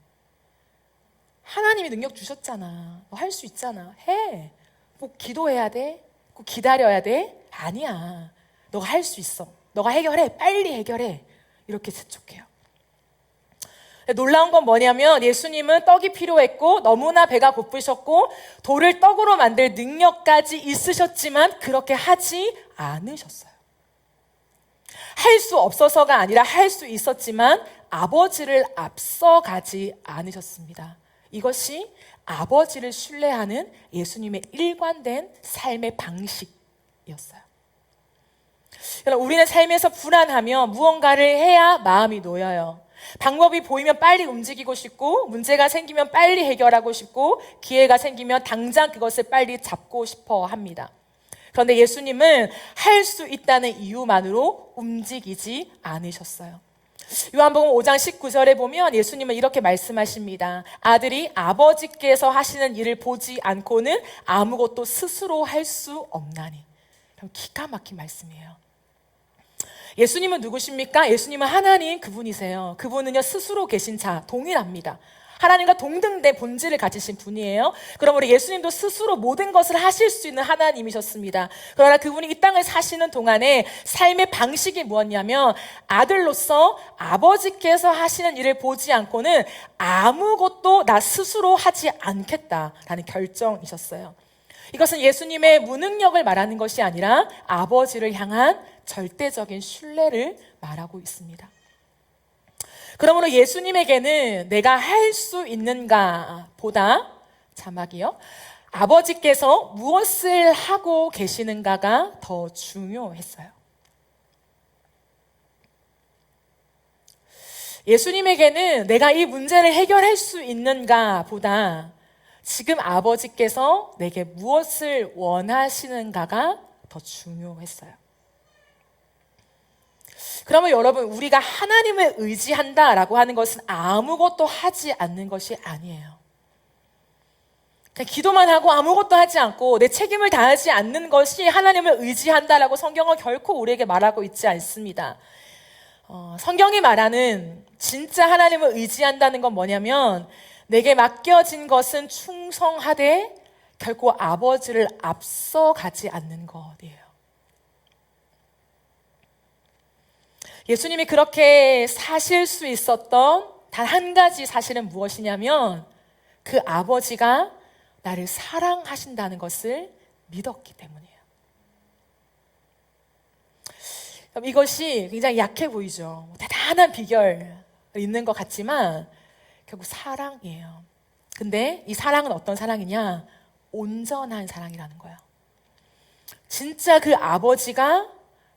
S1: 하나님이 능력 주셨잖아. 너 할 수 있잖아. 해. 꼭 기도해야 돼? 꼭 기다려야 돼? 아니야. 너가 할 수 있어. 너가 해결해. 빨리 해결해. 이렇게 재촉해요. 놀라운 건 뭐냐면 예수님은 떡이 필요했고 너무나 배가 고프셨고 돌을 떡으로 만들 능력까지 있으셨지만 그렇게 하지 않으셨어요. 할 수 없어서가 아니라 할 수 있었지만 아버지를 앞서가지 않으셨습니다. 이것이 아버지를 신뢰하는 예수님의 일관된 삶의 방식이었어요. 여러분, 우리는 삶에서 불안하면 무언가를 해야 마음이 놓여요. 방법이 보이면 빨리 움직이고 싶고, 문제가 생기면 빨리 해결하고 싶고, 기회가 생기면 당장 그것을 빨리 잡고 싶어 합니다. 그런데 예수님은 할 수 있다는 이유만으로 움직이지 않으셨어요. 요한복음 5장 19절에 보면 예수님은 이렇게 말씀하십니다. 아들이 아버지께서 하시는 일을 보지 않고는 아무것도 스스로 할 수 없나니. 기가 막힌 말씀이에요. 예수님은 누구십니까? 예수님은 하나님 그분이세요. 그분은요, 스스로 계신 자, 동일합니다. 하나님과 동등된 본질을 가지신 분이에요. 그러므로 예수님도 스스로 모든 것을 하실 수 있는 하나님이셨습니다. 그러나 그분이 이 땅을 사시는 동안에 삶의 방식이 무엇냐면 아들로서 아버지께서 하시는 일을 보지 않고는 아무것도 나 스스로 하지 않겠다라는 결정이셨어요. 이것은 예수님의 무능력을 말하는 것이 아니라 아버지를 향한 절대적인 신뢰를 말하고 있습니다. 그러므로 예수님에게는 내가 할 수 있는가 보다, 자막이요, 아버지께서 무엇을 하고 계시는가가 더 중요했어요. 예수님에게는 내가 이 문제를 해결할 수 있는가 보다 지금 아버지께서 내게 무엇을 원하시는가가 더 중요했어요. 그러면 여러분, 우리가 하나님을 의지한다라고 하는 것은 아무것도 하지 않는 것이 아니에요. 그냥 기도만 하고 아무것도 하지 않고 내 책임을 다하지 않는 것이 하나님을 의지한다라고 성경은 결코 우리에게 말하고 있지 않습니다. 성경이 말하는 진짜 하나님을 의지한다는 건 뭐냐면 내게 맡겨진 것은 충성하되 결코 아버지를 앞서가지 않는 것이에요. 예수님이 그렇게 사실 수 있었던 단 한 가지 사실은 무엇이냐면 그 아버지가 나를 사랑하신다는 것을 믿었기 때문이에요. 이것이 굉장히 약해 보이죠. 대단한 비결 있는 것 같지만 결국 사랑이에요. 근데 이 사랑은 어떤 사랑이냐? 온전한 사랑이라는 거예요. 진짜 그 아버지가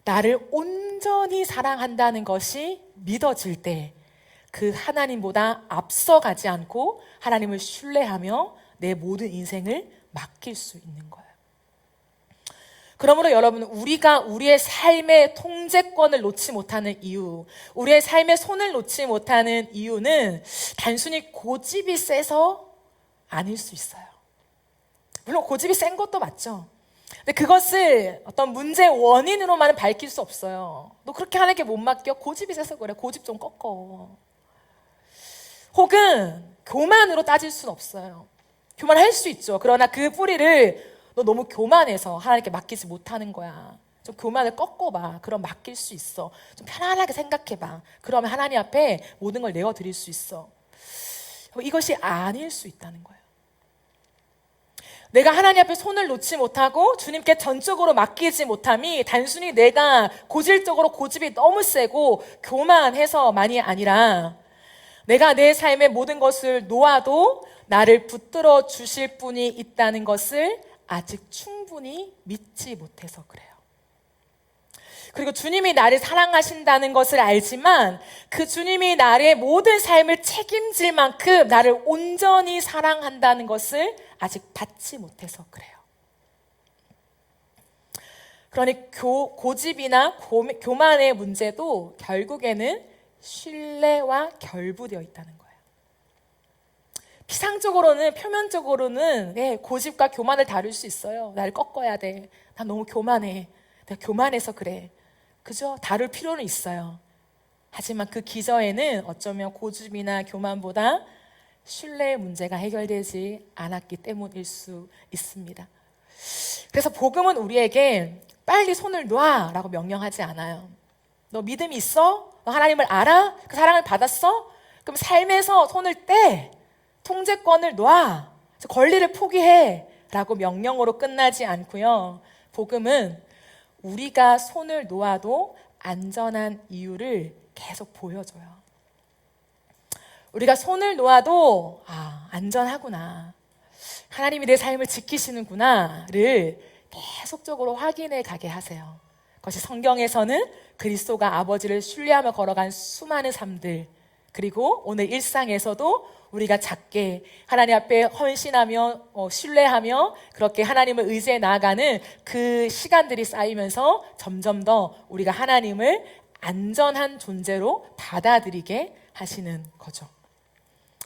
S1: 나를 온전히 사랑한다는 것이 믿어질 때 그 하나님보다 앞서가지 않고 하나님을 신뢰하며 내 모든 인생을 맡길 수 있는 거예요. 그러므로 여러분, 우리가 우리의 삶의 통제권을 놓지 못하는 이유, 우리의 삶의 손을 놓지 못하는 이유는 단순히 고집이 세서 아닐 수 있어요. 물론 고집이 센 것도 맞죠. 근데 그것을 어떤 문제의 원인으로만은 밝힐 수 없어요. 너 그렇게 하나님께 못 맡겨? 고집이 세서 그래. 고집 좀 꺾어. 혹은 교만으로 따질 수는 없어요. 교만할 수 있죠. 그러나 그 뿌리를 너 너무 교만해서 하나님께 맡기지 못하는 거야. 좀 교만을 꺾어봐. 그럼 맡길 수 있어. 좀 편안하게 생각해봐. 그러면 하나님 앞에 모든 걸 내어드릴 수 있어. 이것이 아닐 수 있다는 거예요. 내가 하나님 앞에 손을 놓지 못하고 주님께 전적으로 맡기지 못함이 단순히 내가 고질적으로 고집이 너무 세고 교만해서만이 아니라 내가 내 삶의 모든 것을 놓아도 나를 붙들어 주실 분이 있다는 것을 아직 충분히 믿지 못해서 그래요. 그리고 주님이 나를 사랑하신다는 것을 알지만 그 주님이 나의 모든 삶을 책임질 만큼 나를 온전히 사랑한다는 것을 아직 받지 못해서 그래요. 그러니 고집이나 교만의 문제도 결국에는 신뢰와 결부되어 있다는 거예요. 피상적으로는, 표면적으로는 고집과 교만을 다룰 수 있어요. 나를 꺾어야 돼. 나 너무 교만해. 내가 교만해서 그래. 그죠? 다룰 필요는 있어요. 하지만 그 기저에는 어쩌면 고집이나 교만보다 신뢰의 문제가 해결되지 않았기 때문일 수 있습니다. 그래서 복음은 우리에게 빨리 손을 놔라고 명령하지 않아요. 너 믿음이 있어? 너 하나님을 알아? 그 사랑을 받았어? 그럼 삶에서 손을 떼. 통제권을 놔. 권리를 포기해. 라고 명령으로 끝나지 않고요. 복음은 우리가 손을 놓아도 안전한 이유를 계속 보여줘요. 우리가 손을 놓아도 안전하구나, 하나님이 내 삶을 지키시는구나를 계속적으로 확인해 가게 하세요. 그것이 성경에서는 그리스도가 아버지를 신뢰하며 걸어간 수많은 삶들, 그리고 오늘 일상에서도 우리가 작게 하나님 앞에 헌신하며 신뢰하며 그렇게 하나님을 의지해 나아가는 그 시간들이 쌓이면서 점점 더 우리가 하나님을 안전한 존재로 받아들이게 하시는 거죠.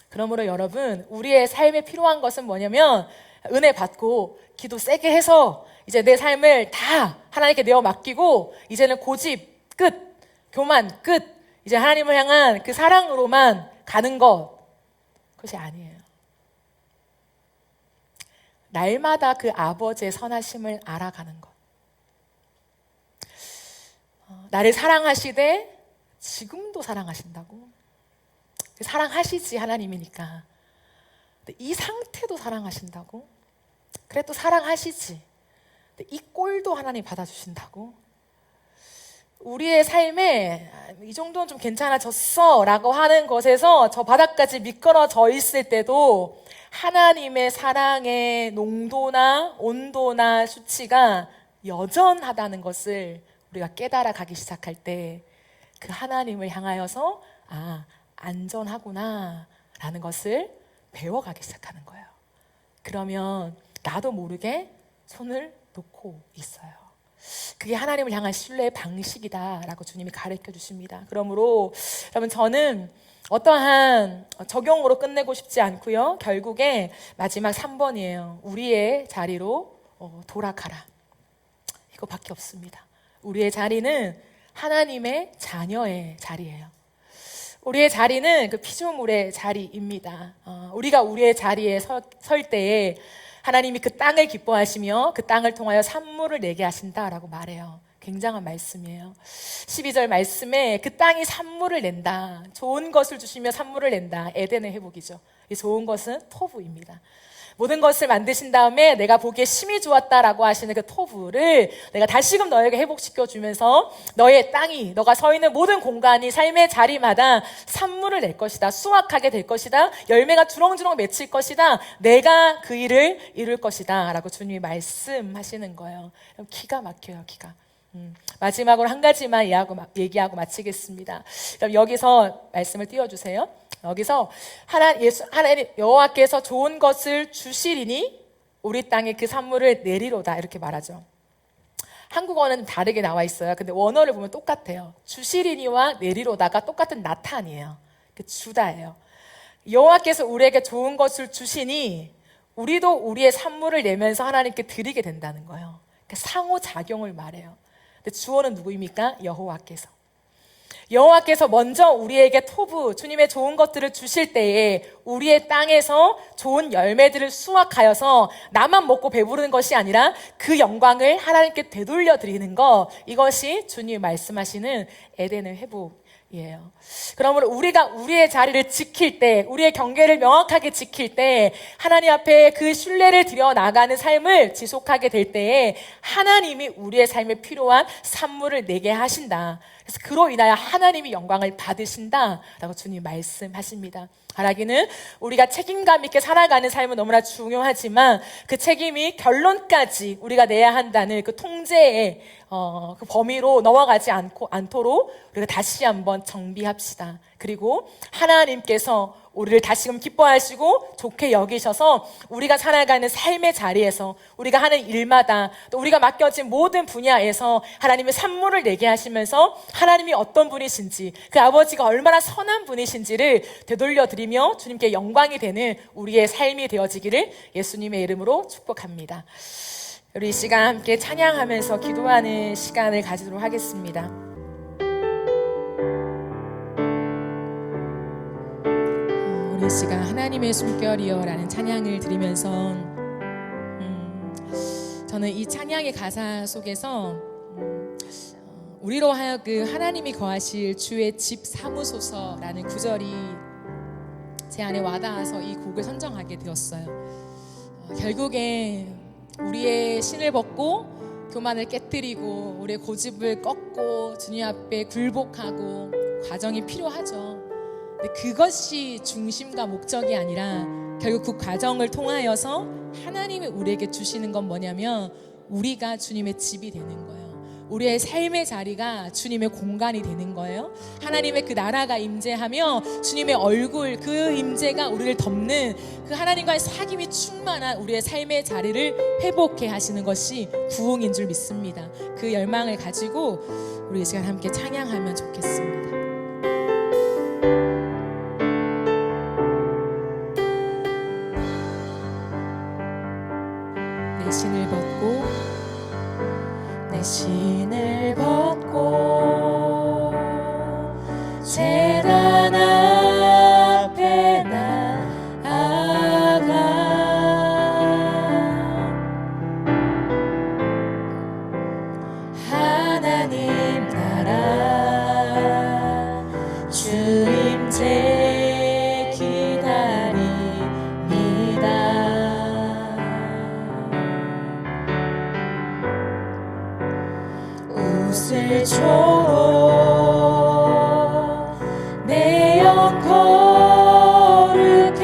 S1: 그러므로 여러분, 우리의 삶에 필요한 것은 뭐냐면 은혜 받고 기도 세게 해서 이제 내 삶을 다 하나님께 내어 맡기고 이제는 고집 끝, 교만 끝, 이제 하나님을 향한 그 사랑으로만 가는 것, 그것이 아니에요. 날마다 그 아버지의 선하심을 알아가는 것. 나를 사랑하시되 지금도 사랑하신다고. 사랑하시지, 하나님이니까. 근데 이 상태도 사랑하신다고. 그래, 또 사랑하시지. 근데 이 꼴도 하나님 받아주신다고. 우리의 삶에 이 정도는 좀 괜찮아졌어 라고 하는 것에서 저 바닥까지 미끄러져 있을 때도 하나님의 사랑의 농도나 온도나 수치가 여전하다는 것을 우리가 깨달아 가기 시작할 때 그 하나님을 향하여서 안전하구나 라는 것을 배워가기 시작하는 거예요. 그러면 나도 모르게 손을 놓고 있어요. 그게 하나님을 향한 신뢰의 방식이다라고 주님이 가르쳐 주십니다. 그러므로 여러분, 저는 어떠한 적용으로 끝내고 싶지 않고요. 결국에 마지막 3번이에요. 우리의 자리로 돌아가라. 이거밖에 없습니다. 우리의 자리는 하나님의 자녀의 자리예요. 우리의 자리는 그 피조물의 자리입니다. 우리가 우리의 자리에 설 때에 하나님이 그 땅을 기뻐하시며 그 땅을 통하여 산물을 내게 하신다라고 말해요. 굉장한 말씀이에요. 12절 말씀에 그 땅이 산물을 낸다, 좋은 것을 주시며 산물을 낸다, 에덴의 회복이죠. 이 좋은 것은 토부입니다. 모든 것을 만드신 다음에 내가 보기에 심히 좋았다라고 하시는 그 토부를 내가 다시금 너에게 회복시켜 주면서 너의 땅이, 너가 서 있는 모든 공간이 삶의 자리마다 산물을 낼 것이다, 수확하게 될 것이다, 열매가 주렁주렁 맺힐 것이다, 내가 그 일을 이룰 것이다 라고 주님이 말씀하시는 거예요. 기가 막혀요, 기가. 마지막으로 한 가지만 얘기하고 마치겠습니다. 그럼 여기서 말씀을 띄워주세요. 여기서 하나님 여호와께서 좋은 것을 주시리니 우리 땅에 그 산물을 내리로다, 이렇게 말하죠. 한국어는 다르게 나와 있어요. 근데 원어를 보면 똑같아요. 주시리니와 내리로다가 똑같은 나탄이에요. 주다예요. 여호와께서 우리에게 좋은 것을 주시니 우리도 우리의 산물을 내면서 하나님께 드리게 된다는 거예요. 상호작용을 말해요. 근데 주어는 누구입니까? 여호와께서. 여호와께서 먼저 우리에게 토부, 주님의 좋은 것들을 주실 때에 우리의 땅에서 좋은 열매들을 수확하여서 나만 먹고 배부르는 것이 아니라 그 영광을 하나님께 되돌려 드리는 것, 이것이 주님이 말씀하시는 에덴의 회복이에요. 그러므로 우리가 우리의 자리를 지킬 때, 우리의 경계를 명확하게 지킬 때, 하나님 앞에 그 신뢰를 드려 나가는 삶을 지속하게 될 때에 하나님이 우리의 삶에 필요한 산물을 내게 하신다. 그래서 그로 인하여 하나님이 영광을 받으신다라고 주님 말씀하십니다. 바라기는 우리가 책임감 있게 살아가는 삶은 너무나 중요하지만 그 책임이 결론까지 우리가 내야 한다는 그 통제의 그 범위로 넘어가지 않도록 우리가 다시 한번 정비합시다. 그리고 하나님께서 우리를 다시금 기뻐하시고 좋게 여기셔서 우리가 살아가는 삶의 자리에서, 우리가 하는 일마다, 또 우리가 맡겨진 모든 분야에서 하나님의 산물을 내게 하시면서 하나님이 어떤 분이신지, 그 아버지가 얼마나 선한 분이신지를 되돌려드리며 주님께 영광이 되는 우리의 삶이 되어지기를 예수님의 이름으로 축복합니다. 우리 이 시간 함께 찬양하면서 기도하는 시간을 가지도록 하겠습니다. 우리 시간 하나님의 숨결이여 라는 찬양을 드리면서 저는 이 찬양의 가사 속에서 우리로 하여금 하나님이 거하실 주의 집 삼으소서라는 구절이 제 안에 와닿아서 이 곡을 선정하게 되었어요. 결국에 우리의 신을 벗고 교만을 깨뜨리고 우리의 고집을 꺾고 주님 앞에 굴복하고 과정이 필요하죠. 근데 그것이 중심과 목적이 아니라 결국 그 과정을 통하여서 하나님이 우리에게 주시는 건 뭐냐면 우리가 주님의 집이 되는 거예요. 우리의 삶의 자리가 주님의 공간이 되는 거예요. 하나님의 그 나라가 임재하며 주님의 얼굴, 그 임재가 우리를 덮는 그 하나님과의 사귐이 충만한 우리의 삶의 자리를 회복해 하시는 것이 부흥인 줄 믿습니다. 그 열망을 가지고 우리 이 시간 함께 찬양하면 좋겠습니다. 내 신을 벗고 내 신을 벗고 제단 앞에 나아가 하나님 나라 주 임재 기다립니다. 옷을 줘 내 영 거룩해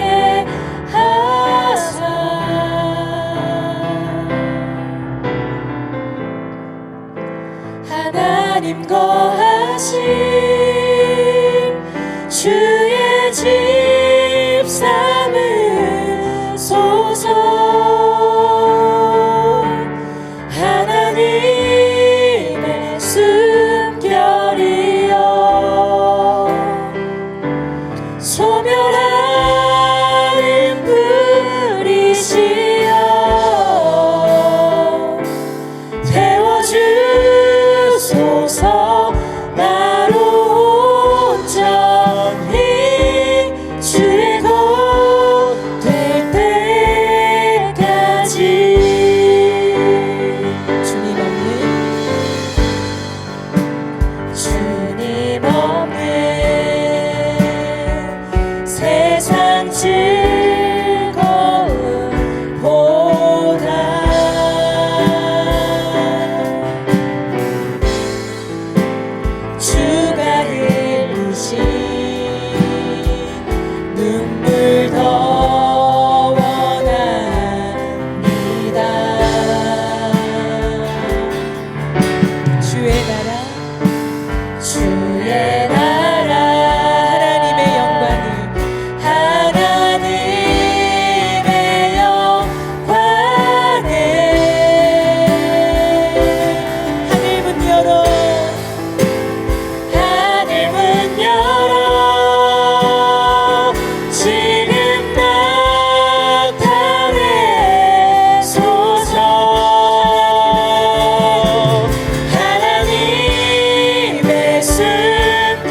S1: 하사 하나님 거하심 주의 집 삼으소서. 하나님의 숨결이여 소멸하는 불이시여 태워주소서. 나로 온전히 주의 것 될 때까지 주님 없는 세상 즐거움보다 주가 흘리신 눈물 더 원합니다. 주의 나라 주의 나라 하나님의 영광이 하나님의 영광에 하늘 문 열어 하늘 문 열어 지금 나타내소서. 하나님의 숨결이여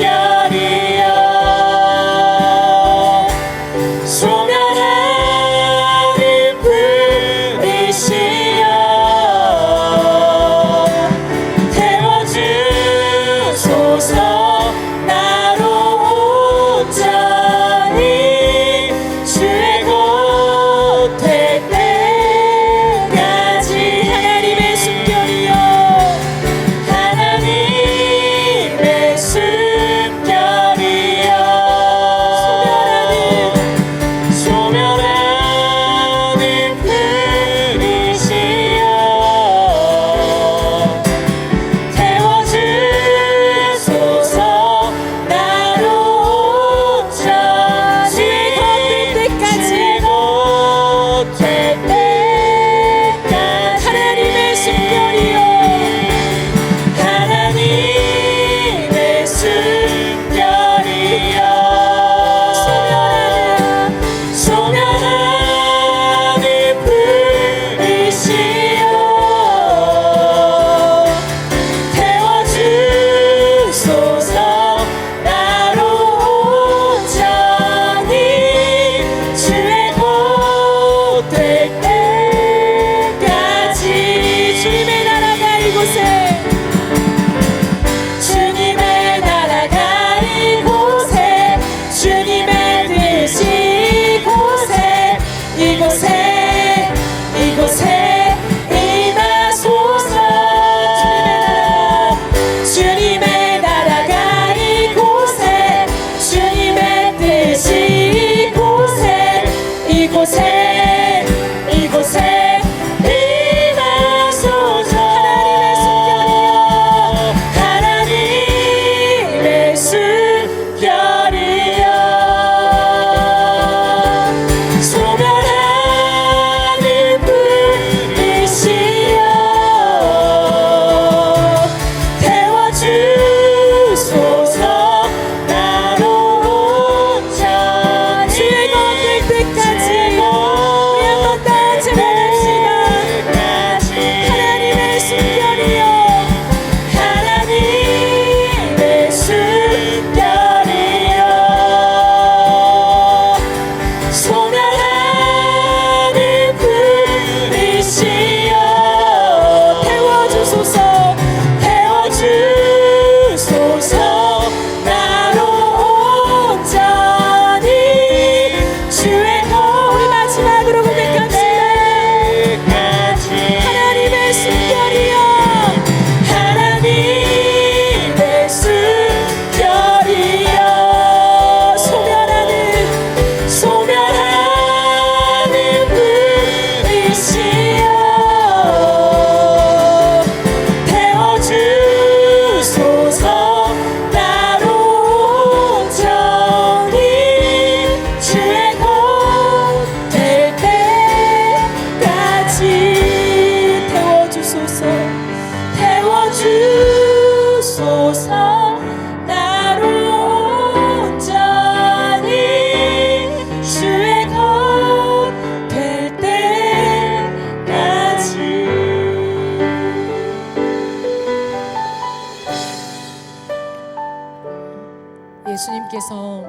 S1: 예수님께서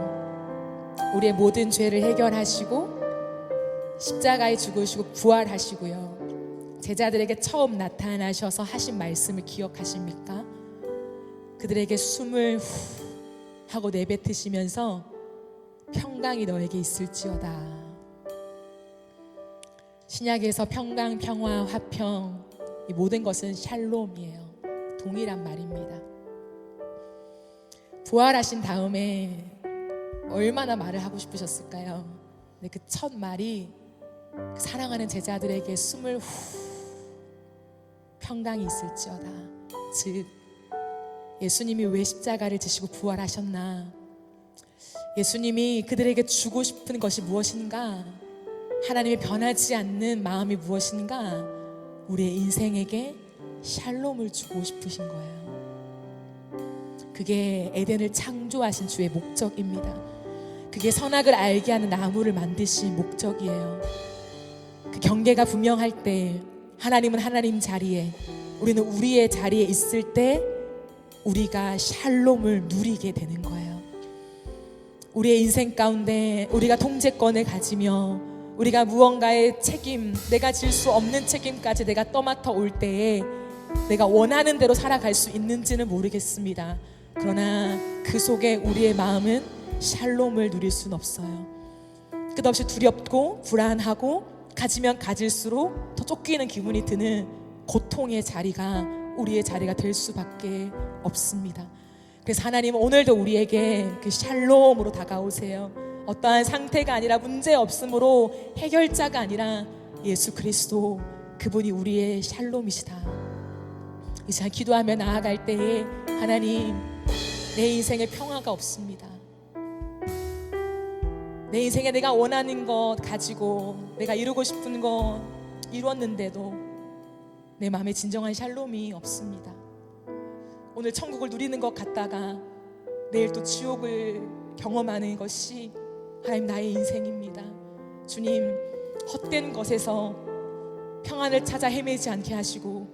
S1: 우리의 모든 죄를 해결하시고 십자가에 죽으시고 부활하시고요, 제자들에게 처음 나타나셔서 하신 말씀을 기억하십니까? 그들에게 숨을 후 하고 내뱉으시면서 평강이 너에게 있을지어다. 신약에서 평강, 평화, 화평, 이 모든 것은 샬롬이에요. 동일한 말입니다. 부활하신 다음에 얼마나 말을 하고 싶으셨을까요? 근데 그 첫 말이 사랑하는 제자들에게 숨을 후, 평강이 있을지어다. 즉 예수님이 왜 십자가를 지시고 부활하셨나? 예수님이 그들에게 주고 싶은 것이 무엇인가? 하나님의 변하지 않는 마음이 무엇인가? 우리의 인생에게 샬롬을 주고 싶으신 거예요. 그게 에덴을 창조하신 주의 목적입니다. 그게 선악을 알게 하는 나무를 만드신 목적이에요. 그 경계가 분명할 때 하나님은 하나님 자리에, 우리는 우리의 자리에 있을 때 우리가 샬롬을 누리게 되는 거예요. 우리의 인생 가운데 우리가 통제권을 가지며 우리가 무언가의 책임, 내가 질 수 없는 책임까지 내가 떠맡아 올 때에 내가 원하는 대로 살아갈 수 있는지는 모르겠습니다. 그러나 그 속에 우리의 마음은 샬롬을 누릴 수는 없어요. 끝없이 두렵고 불안하고 가지면 가질수록 더 쫓기는 기분이 드는 고통의 자리가 우리의 자리가 될 수밖에 없습니다. 그래서 하나님은 오늘도 우리에게 그 샬롬으로 다가오세요. 어떠한 상태가 아니라 문제 없음으로 해결자가 아니라 예수 그리스도, 그분이 우리의 샬롬이시다. 이 시간 기도하며 나아갈 때에 하나님, 내 인생에 평화가 없습니다. 내 인생에 내가 원하는 것 가지고 내가 이루고 싶은 것 이루었는데도 내 마음에 진정한 샬롬이 없습니다. 오늘 천국을 누리는 것 같다가 내일 또 지옥을 경험하는 것이 하나님 나의 인생입니다. 주님, 헛된 것에서 평안을 찾아 헤매지 않게 하시고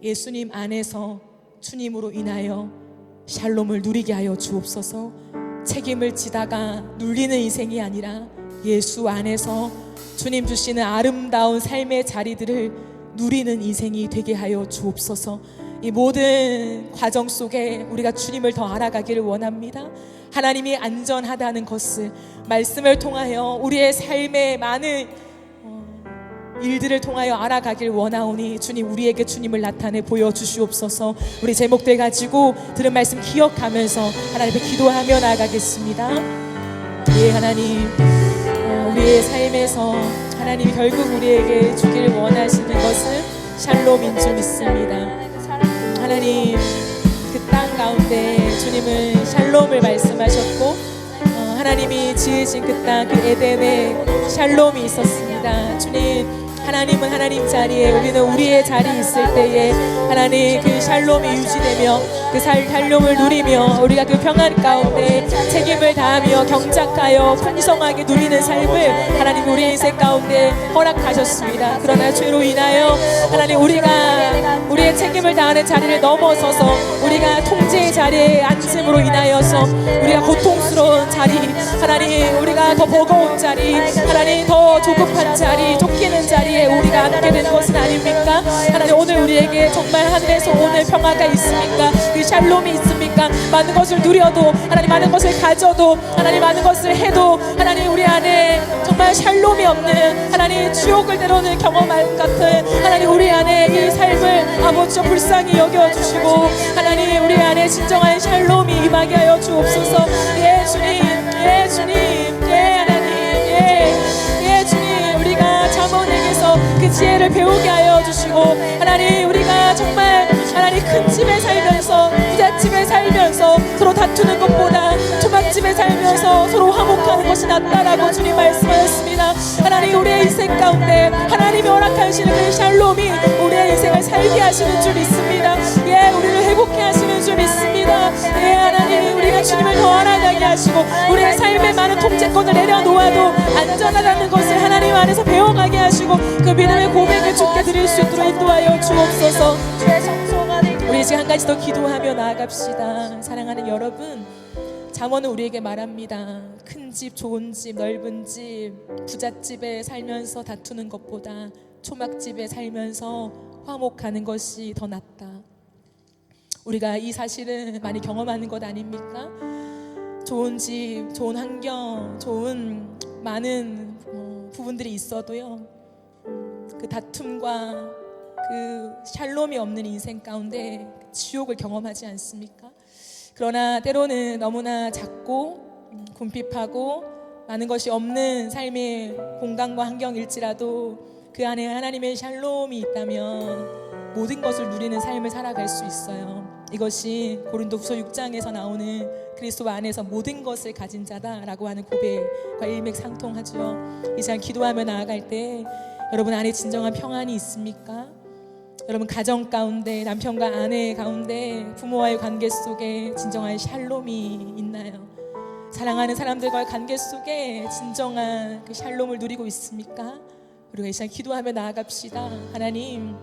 S1: 예수님 안에서 주님으로 인하여 샬롬을 누리게 하여 주옵소서. 책임을 지다가 눌리는 인생이 아니라 예수 안에서 주님 주시는 아름다운 삶의 자리들을 누리는 인생이 되게 하여 주옵소서. 이 모든 과정 속에 우리가 주님을 더 알아가기를 원합니다. 하나님이 안전하다는 것을 말씀을 통하여 우리의 삶의 많은 일들을 통하여 알아가길 원하오니 주님, 우리에게 주님을 나타내 보여주시옵소서. 우리 제목들 가지고 들은 말씀 기억하면서 하나님 앞에 기도하며 나아가겠습니다. 예, 하나님, 우리의 삶에서 하나님이 결국 우리에게 주길 원하시는 것은 샬롬인 줄 믿습니다. 하나님, 그 땅 가운데 주님은 샬롬을 말씀하셨고 하나님이 지으신 그 땅, 그 에덴에 샬롬이 있었습니다. 주님, 하나님은 하나님 자리에, 우리는 우리의 자리에 있을 때에 하나님 그 샬롬이 유지되며 그 샬롬을 누리며 우리가 그 평안 가운데 책임을 다하며 경작하여 풍성하게 누리는 삶을 하나님 우리의 인생 가운데 허락하셨습니다. 그러나 죄로 인하여 하나님 우리의 책임을 다하는 자리를 넘어서서 우리가 통제의 자리에 앉음으로 인하여서 우리가 고통스러운 자리, 하나님 우리가 더 버거운 자리, 하나님 더 조급한 자리, 쫓기는 자리에 우리가 앉게 된 것은 아닙니까? 하나님, 오늘 우리에게 정말 하늘에서 오늘 평화가 있습니까? 그 샬롬이 있습니까? 많은 것을 누려도, 하나님 많은 것을 가져도, 하나님 많은 것을 해도 하나님 우리 안에 정말 샬롬이 없는, 하나님 지옥을 때로는 경험한 같은 하나님 우리 안에 이 삶을 아버지 불쌍히 여겨주시고 하나님 우리 안에 진정한 샬롬이 임하게 하여 주옵소서. 예 주님, 예 주님, 예 하나님, 예 주님, 우리가 자본에게서 그 지혜를 배우게 하여 주시고 하나님 우리가 정말 하나님 큰 집에 살면서, 부잣집에 살면서 서로 다투는 것보다 초막집에 살면서 서로 화목하는 것이 낫다라고 주님 말씀하셨습니다. 하나님 우리의 인생 가운데 하나님이 허락하시는 그 샬롬이 우리의 인생을 살게 하시는 줄 믿습니다. 예, 우리를 회복해 하시는 줄 믿습니다. 예, 하나님 우리가 주님을 더 알아가게 하시고 우리의 삶에 많은 통제권을 내려놓아도 안전하다는 것을 하나님 안에서 배워가게 하시고 그 믿음의 고백을 주께 드릴 수 있도록 인도하여 주옵소서. 우리 이제 한 가지 더 기도하며 나아갑시다. 사랑하는 여러분, 잠언은 우리에게 말합니다. 큰 집, 좋은 집, 넓은 집, 부잣집에 살면서 다투는 것보다 초막집에 살면서 화목하는 것이 더 낫다. 우리가 이 사실은 많이 경험하는 것 아닙니까? 좋은 집, 좋은 환경, 좋은 많은 부분들이 있어도요, 그 다툼과 그 샬롬이 없는 인생 가운데 지옥을 경험하지 않습니까? 그러나 때로는 너무나 작고 궁핍하고 많은 것이 없는 삶의 공간과 환경일지라도 그 안에 하나님의 샬롬이 있다면 모든 것을 누리는 삶을 살아갈 수 있어요. 이것이 고린도후서 6장에서 나오는 그리스도 안에서 모든 것을 가진 자다라고 하는 고백과 일맥상통하죠. 이 시간 기도하며 나아갈 때 여러분 안에 진정한 평안이 있습니까? 여러분 가정 가운데, 남편과 아내 가운데, 부모와의 관계 속에 진정한 샬롬이 있나요? 사랑하는 사람들과의 관계 속에 진정한 그 샬롬을 누리고 있습니까? 우리가 이 시간 기도하며 나아갑시다. 하나님,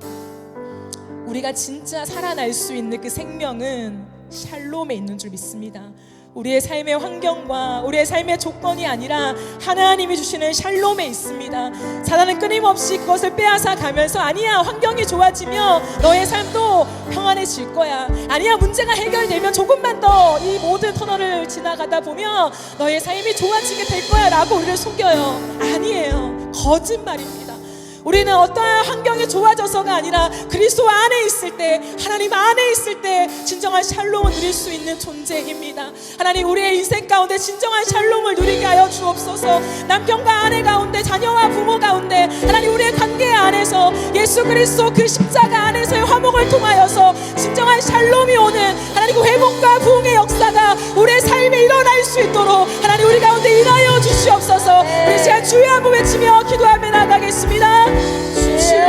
S1: 우리가 진짜 살아날 수 있는 그 생명은 샬롬에 있는 줄 믿습니다. 우리의 삶의 환경과 우리의 삶의 조건이 아니라 하나님이 주시는 샬롬에 있습니다. 사단은 끊임없이 그것을 빼앗아 가면서 아니야, 환경이 좋아지면 너의 삶도 평안해질 거야, 아니야, 문제가 해결되면 조금만 더 이 모든 터널을 지나가다 보면 너의 삶이 좋아지게 될 거야 라고 우리를 속여요. 아니에요, 거짓말입니다. 우리는 어떠한 환경이 좋아져서가 아니라 그리스도 안에 있을 때, 하나님 안에 있을 때 진정한 샬롬을 누릴 수 있는 존재입니다. 하나님, 우리의 인생 가운데 진정한 샬롬을 누리게 하여 주옵소서. 남편과 아내 가운데, 자녀와 부모 가운데, 하나님 우리의 관계 안에서 예수 그리스도 그 십자가 안에서의 화목을 통하여서 진정한 샬롬이 오는 하나님 그 회복과 부흥의 역사가 우리의 삶에 일어날 수 있도록 하나님 우리 가운데 일하여 주시옵소서. 우리 시간 주여 한번 외치며 기도하며 나가겠습니다. 주여,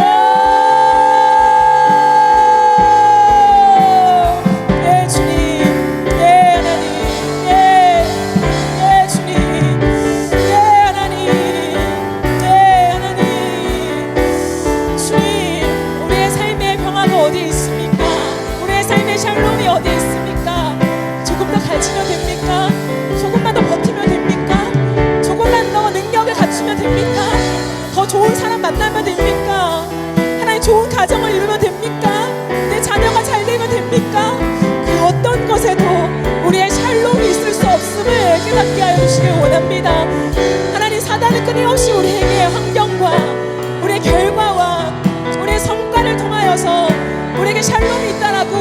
S1: 예 주님, 예 하나님, 예 주님, 예 하나님, 예 하나님. 주님, 우리의 삶의 평화가 어디에 있습니까? 우리의 삶의 샬롬이 어디에 있습니까? 조금 더 가지면 됩니까? 조금만 더 버티면 됩니까? 조금만 더 능력을 갖추면 됩니까? 더 좋은 사람 만나면 됩니까? 하나님 좋은 가정을 이루면 됩니까? 내 자녀가 잘 되면 됩니까? 그 어떤 것에도 우리의 샬롬이 있을 수 없음을 깨닫게 하여 주시길 원합니다. 하나님, 사단은 끊임없이 우리에게 환경과 우리의 결과와 우리의 성과를 통하여서 우리에게 샬롬이 있다라고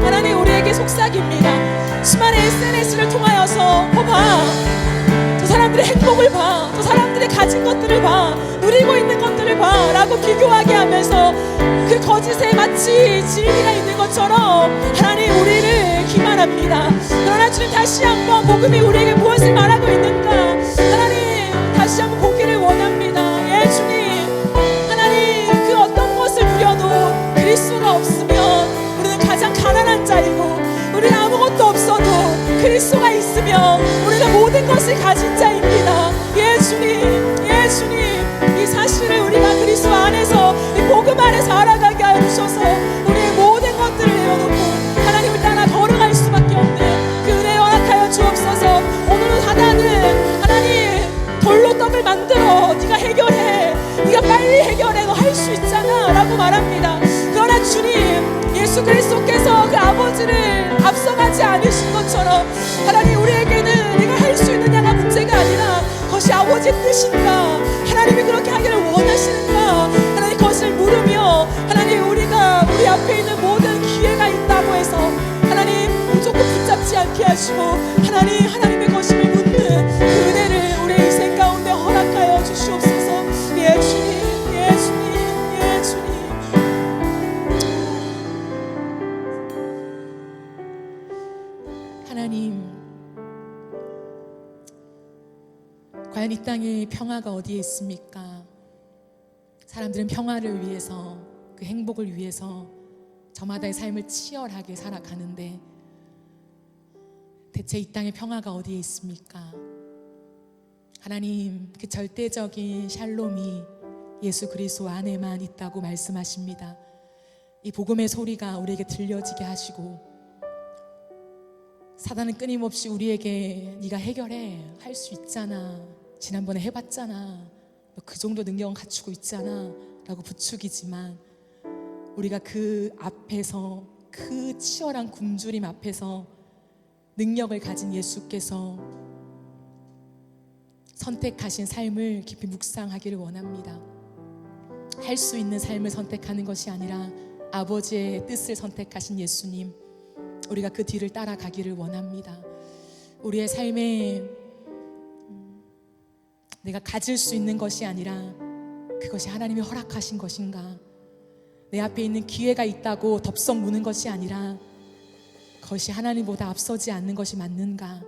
S1: 하나님 우리에게 속삭입니다. 수많은 SNS를 통하여서 봐, 저 사람들의 행복을 봐, 저 사람들의 가진 것들을 봐, 누리고 있는 것들을 봐 라고 비교하게 하면서 그 거짓에 마치 진리가 있는 것처럼 하나님 우리를 기만합니다. 그러나 주님, 다시 한번 복음이 우리에게 무엇을 말하고 있는가 하나님 다시 한번 보기를 원합니다. 예 주님, 하나님 그 어떤 것을 누려도 그리스도가 없으면 우리는 가장 가난한 자이고, 우리는 아무것도 없어도 그리스도가 있으면 우리는 모든 것을 가진 자입니다. 예 주님, 예 주님, 이 사실을 우리가 그리스도 안에서, 이 복음 안에서 알아가게 하여 주셔서 우리의 모든 것들을 내려놓고 하나님을 따라 걸어갈 수밖에 없는 그 은혜 허락하여 주옵소서. 오늘은 사단은 하나님 돌로 떡을 만들어 네가 해결해, 네가 빨리 해결해, 너 할 수 있잖아 라고 말합니다. 그러나 주님, 예수 그리스도께서 그 아버지를 앞서가지 않으신 것처럼 하나님 우리에게는 네가 할 수 있느냐가 문제가 아니라 그것이 아버지의 뜻인가, 하나님이 그렇게 하기를 원하시는가, 하나님 그것을 물으며 하나님 우리가 우리 앞에 있는 모든 기회가 있다고 해서 하나님 무조건 붙잡지 않게 하시고 하나님의 것임을 묻는 그 은혜를 우리의 인생 가운데 허락하여 주시옵소서. 예 주님, 예 주님, 예 주님. 하나님, 과연 이 땅에 평화가 어디에 있습니까? 사람들은 평화를 위해서, 그 행복을 위해서 저마다의 삶을 치열하게 살아가는데 대체 이 땅에 평화가 어디에 있습니까? 하나님, 그 절대적인 샬롬이 예수 그리스도 안에만 있다고 말씀하십니다. 이 복음의 소리가 우리에게 들려지게 하시고 사단은 끊임없이 우리에게 네가 해결해, 할 수 있잖아, 지난번에 해봤잖아, 너 그 정도 능력은 갖추고 있잖아 라고 부추기지만, 우리가 그 앞에서, 그 치열한 굶주림 앞에서 능력을 가진 예수께서 선택하신 삶을 깊이 묵상하기를 원합니다. 할 수 있는 삶을 선택하는 것이 아니라 아버지의 뜻을 선택하신 예수님, 우리가 그 뒤를 따라가기를 원합니다. 우리의 삶에 내가 가질 수 있는 것이 아니라 그것이 하나님이 허락하신 것인가, 내 앞에 있는 기회가 있다고 덥석 무는 것이 아니라 그것이 하나님보다 앞서지 않는 것이 맞는가,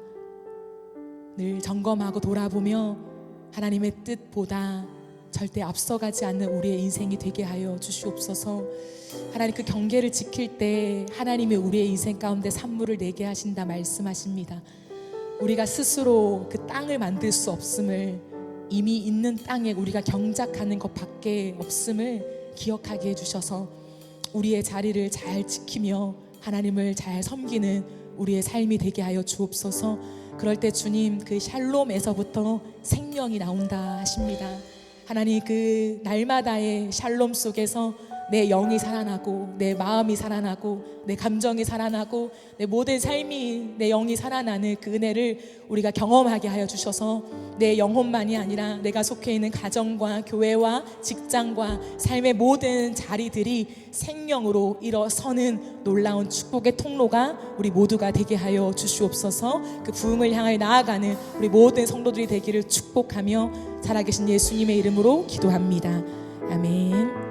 S1: 늘 점검하고 돌아보며 하나님의 뜻보다 절대 앞서가지 않는 우리의 인생이 되게 하여 주시옵소서. 하나님, 그 경계를 지킬 때 하나님이 우리의 인생 가운데 산물을 내게 하신다 말씀하십니다. 우리가 스스로 그 땅을 만들 수 없음을, 이미 있는 땅에 우리가 경작하는 것밖에 없음을 기억하게 해주셔서 우리의 자리를 잘 지키며 하나님을 잘 섬기는 우리의 삶이 되게 하여 주옵소서. 그럴 때 주님, 그 샬롬에서부터 생명이 나온다 하십니다. 하나님, 그 날마다의 샬롬 속에서 내 영이 살아나고, 내 마음이 살아나고, 내 감정이 살아나고, 내 모든 삶이, 내 영이 살아나는 그 은혜를 우리가 경험하게 하여 주셔서 내 영혼만이 아니라 내가 속해 있는 가정과 교회와 직장과 삶의 모든 자리들이 생명으로 일어서는 놀라운 축복의 통로가 우리 모두가 되게 하여 주시옵소서. 그 부흥을 향해 나아가는 우리 모든 성도들이 되기를 축복하며 살아계신 예수님의 이름으로 기도합니다. 아멘.